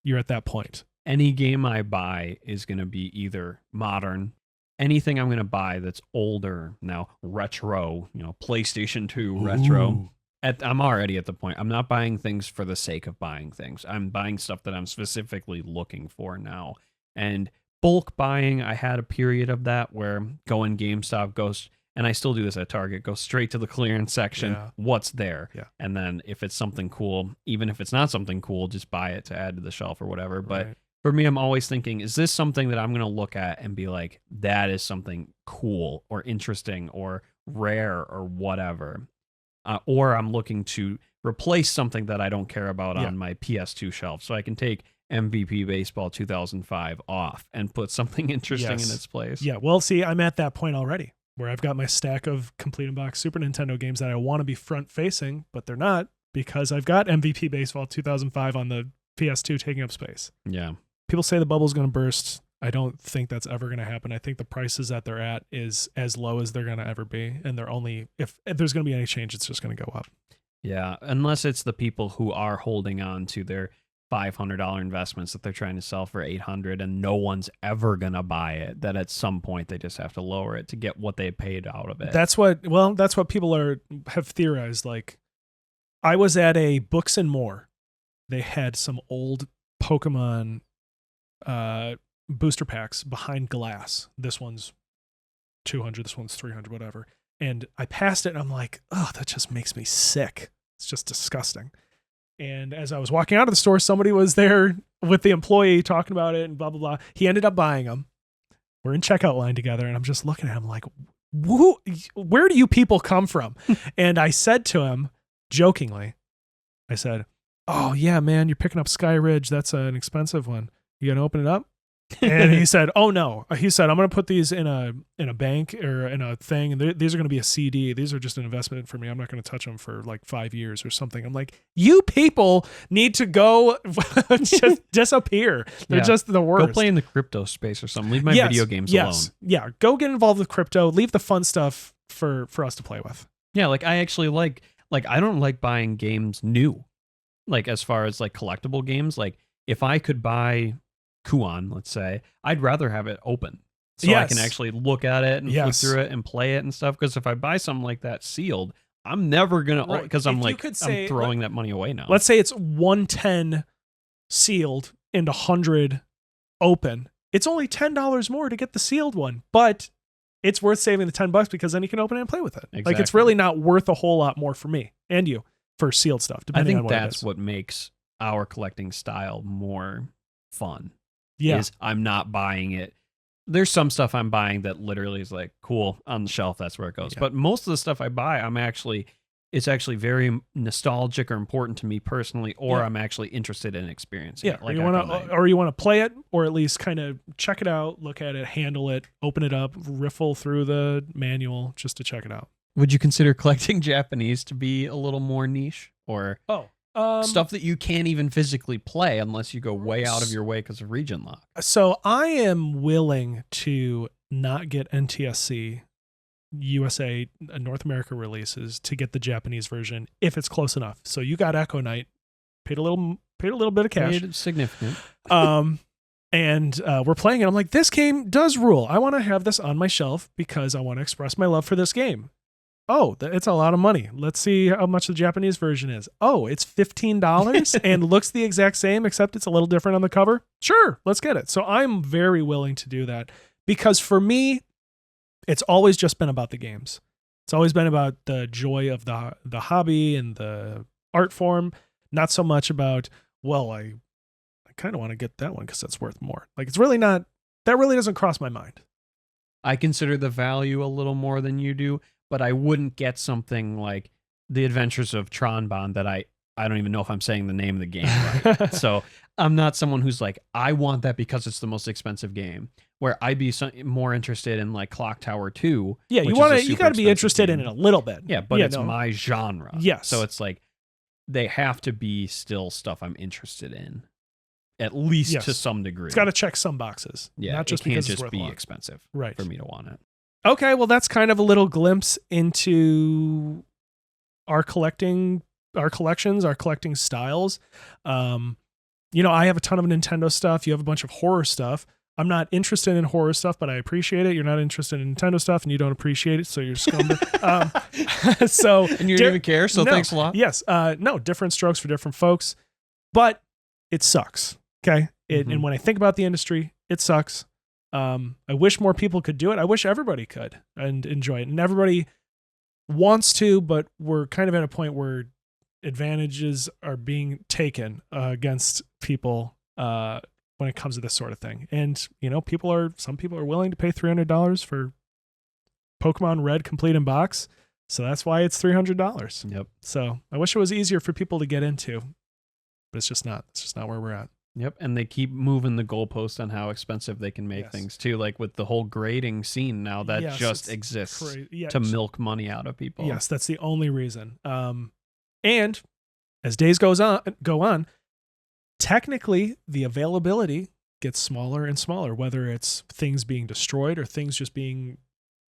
you're at that point? Any game I buy is going to be either modern, anything I'm going to buy that's older now, retro, PlayStation 2 retro. I'm already at the point. I'm not buying things for the sake of buying things. I'm buying stuff that I'm specifically looking for now. And bulk buying, I had a period of that where go in GameStop, and I still do this at Target, go straight to the clearance section. Yeah. What's there? Yeah. And then if it's something cool, even if it's not something cool, just buy it to add to the shelf or whatever. But for me, I'm always thinking, is this something that I'm going to look at and be like, that is something cool or interesting or rare or whatever? Or I'm looking to replace something that I don't care about on my PS2 shelf. So I can take MVP Baseball 2005 off and put something interesting in its place. Yeah, well, see, I'm at that point already where I've got my stack of Complete in Box Super Nintendo games that I want to be front-facing, but they're not because I've got MVP Baseball 2005 on the PS2 taking up space. Yeah. People say the bubble's going to burst. I don't think that's ever going to happen. I think the prices that they're at is as low as they're going to ever be, and they're only, if there's going to be any change, it's just going to go up. Yeah, unless it's the people who are holding on to their $500 investments that they're trying to sell for $800 and no one's ever going to buy it, that at some point they just have to lower it to get what they paid out of it. That's what people have theorized. Like, I was at a Books and More. They had some old Pokemon booster packs behind glass. This one's 200, this one's 300, whatever. And I passed it and I'm like, oh, that just makes me sick. It's just disgusting. And as I was walking out of the store, somebody was there with the employee talking about it and blah, blah, blah. He ended up buying them. We're in checkout line together and I'm just looking at him like, where do you people come from? And I said to him jokingly, I said, oh yeah, man, you're picking up Sky Ridge. That's an expensive one. You gonna open it up? And he said, oh no. He said, I'm going to put these in a bank or in a thing. And these are going to be a CD. These are just an investment for me. I'm not going to touch them for like 5 years or something. I'm like, you people need to go just disappear. They're just the worst. Go play in the crypto space or something. Leave my video games alone. Yeah. Go get involved with crypto. Leave the fun stuff for us to play with. Yeah. Like I actually like I don't like buying games new. Like as far as like collectible games, like if I could buy Kuon, let's say, I'd rather have it open so I can actually look at it and flip through it and play it and stuff. Because if I buy something like that sealed, I'm never gonna because I'm throwing that money away now. Let's say it's 110 sealed and 100 open. It's only $10 more to get the sealed one, but it's worth saving the $10 because then you can open it and play with it. Exactly. Like it's really not worth a whole lot more for me and you for sealed stuff. Depending on what that's what makes our collecting style more fun. Yeah. Is I'm not buying it. There's some stuff I'm buying that literally is like cool on the shelf. That's where it goes. Yeah. But most of the stuff I buy, it's actually very nostalgic or important to me personally, or I'm actually interested in experiencing it. Like you want to play it, or at least kind of check it out, look at it, handle it, open it up, riffle through the manual just to check it out. Would you consider collecting Japanese to be a little more niche, or stuff that you can't even physically play unless you go way out of your way because of region lock? So I am willing to not get NTSC USA North America releases to get the Japanese version if it's close enough. So you got Echo Knight, paid a little bit of cash. Paid significant. And we're playing it. I'm like, this game does rule. I want to have this on my shelf because I want to express my love for this game. Oh, it's a lot of money. Let's see how much the Japanese version is. Oh, it's $15 and looks the exact same, except it's a little different on the cover. Sure, let's get it. So I'm very willing to do that because for me, it's always just been about the games. It's always been about the joy of the hobby and the art form, not so much about, well, I kind of want to get that one because that's worth more. Like it's really not, that really doesn't cross my mind. I consider the value a little more than you do. But I wouldn't get something like The Adventures of Tronbon that I don't even know if I'm saying the name of the game right. So I'm not someone who's like, I want that because it's the most expensive game. Where I'd be more interested in like Clock Tower 2. Yeah, you got to be interested in it a little bit. Yeah, but it's my genre. Yes. So it's like they have to be still stuff I'm interested in, at least to some degree. It's got to check some boxes. Yeah, not just it can't because just it's be expensive for me to want it. Okay, well, that's kind of a little glimpse into our collections, our collecting styles. I have a ton of Nintendo stuff. You have a bunch of horror stuff. I'm not interested in horror stuff, but I appreciate it. You're not interested in Nintendo stuff, and you don't appreciate it, so you're scumbag. And you don't even care, so thanks a lot. Yes. No, different strokes for different folks, but it sucks, okay? And when I think about the industry, it sucks. I wish more people could do it. I wish everybody could and enjoy it. And everybody wants to, but we're kind of at a point where advantages are being taken against people when it comes to this sort of thing. And, some people are willing to pay $300 for Pokemon Red complete in box. So that's why it's $300. Yep. So I wish it was easier for people to get into, but it's just not. It's just not where we're at. Yep, and they keep moving the goalpost on how expensive they can make things too, like with the whole grading scene now that just exists to milk money out of people. Yes, that's the only reason. And as days go on, technically the availability gets smaller and smaller, whether it's things being destroyed or things just being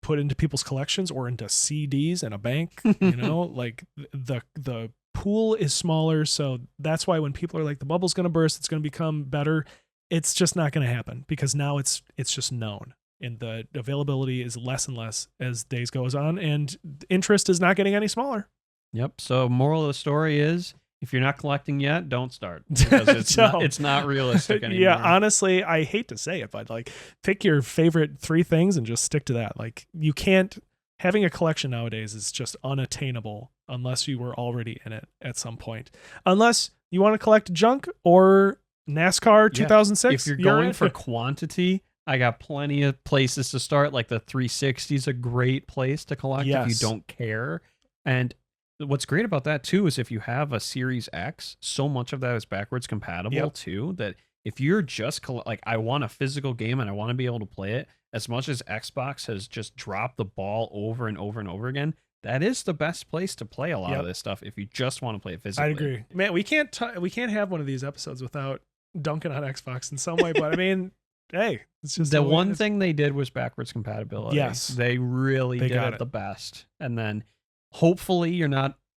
put into people's collections or into CDs in a bank. Like the pool is smaller, so that's why when people are like the bubble's going to burst, it's going to become better, it's just not going to happen because now it's just known and the availability is less and less as days goes on and interest is not getting any smaller. Yep. So moral of the story is If you're not collecting yet, don't start because it's not realistic anymore. Yeah, honestly, I hate to say it, but like pick your favorite 3 things and just stick to that. Like you can't having a collection nowadays is just unattainable unless you were already in it at some point. Unless you want to collect junk or NASCAR 2006. If you're going for quantity, I got plenty of places to start. Like the 360 is a great place to collect if you don't care. And what's great about that too is if you have a Series X, so much of that is backwards compatible too, that if you're just like, I want a physical game and I want to be able to play it, as much as Xbox has just dropped the ball over and over and over again, that is the best place to play a lot of this stuff if you just want to play it physically. I agree. Man, we can't have one of these episodes without dunking on Xbox in some way, but I mean, hey, it's just the one thing they did was backwards compatibility. Yes. They really did it the best. And then hopefully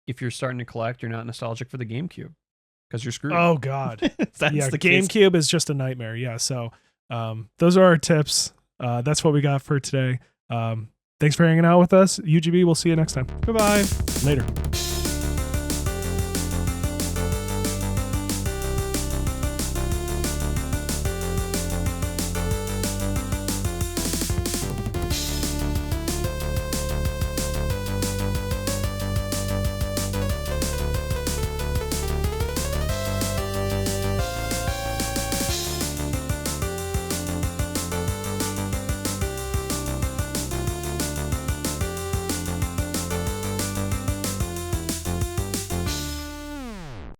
if you're starting to collect, you're not nostalgic for the GameCube because you're screwed. Oh God. That's the GameCube is just a nightmare. Yeah. So those are our tips. That's what we got for today. Thanks for hanging out with us. UGB, we'll see you next time. Goodbye. Later.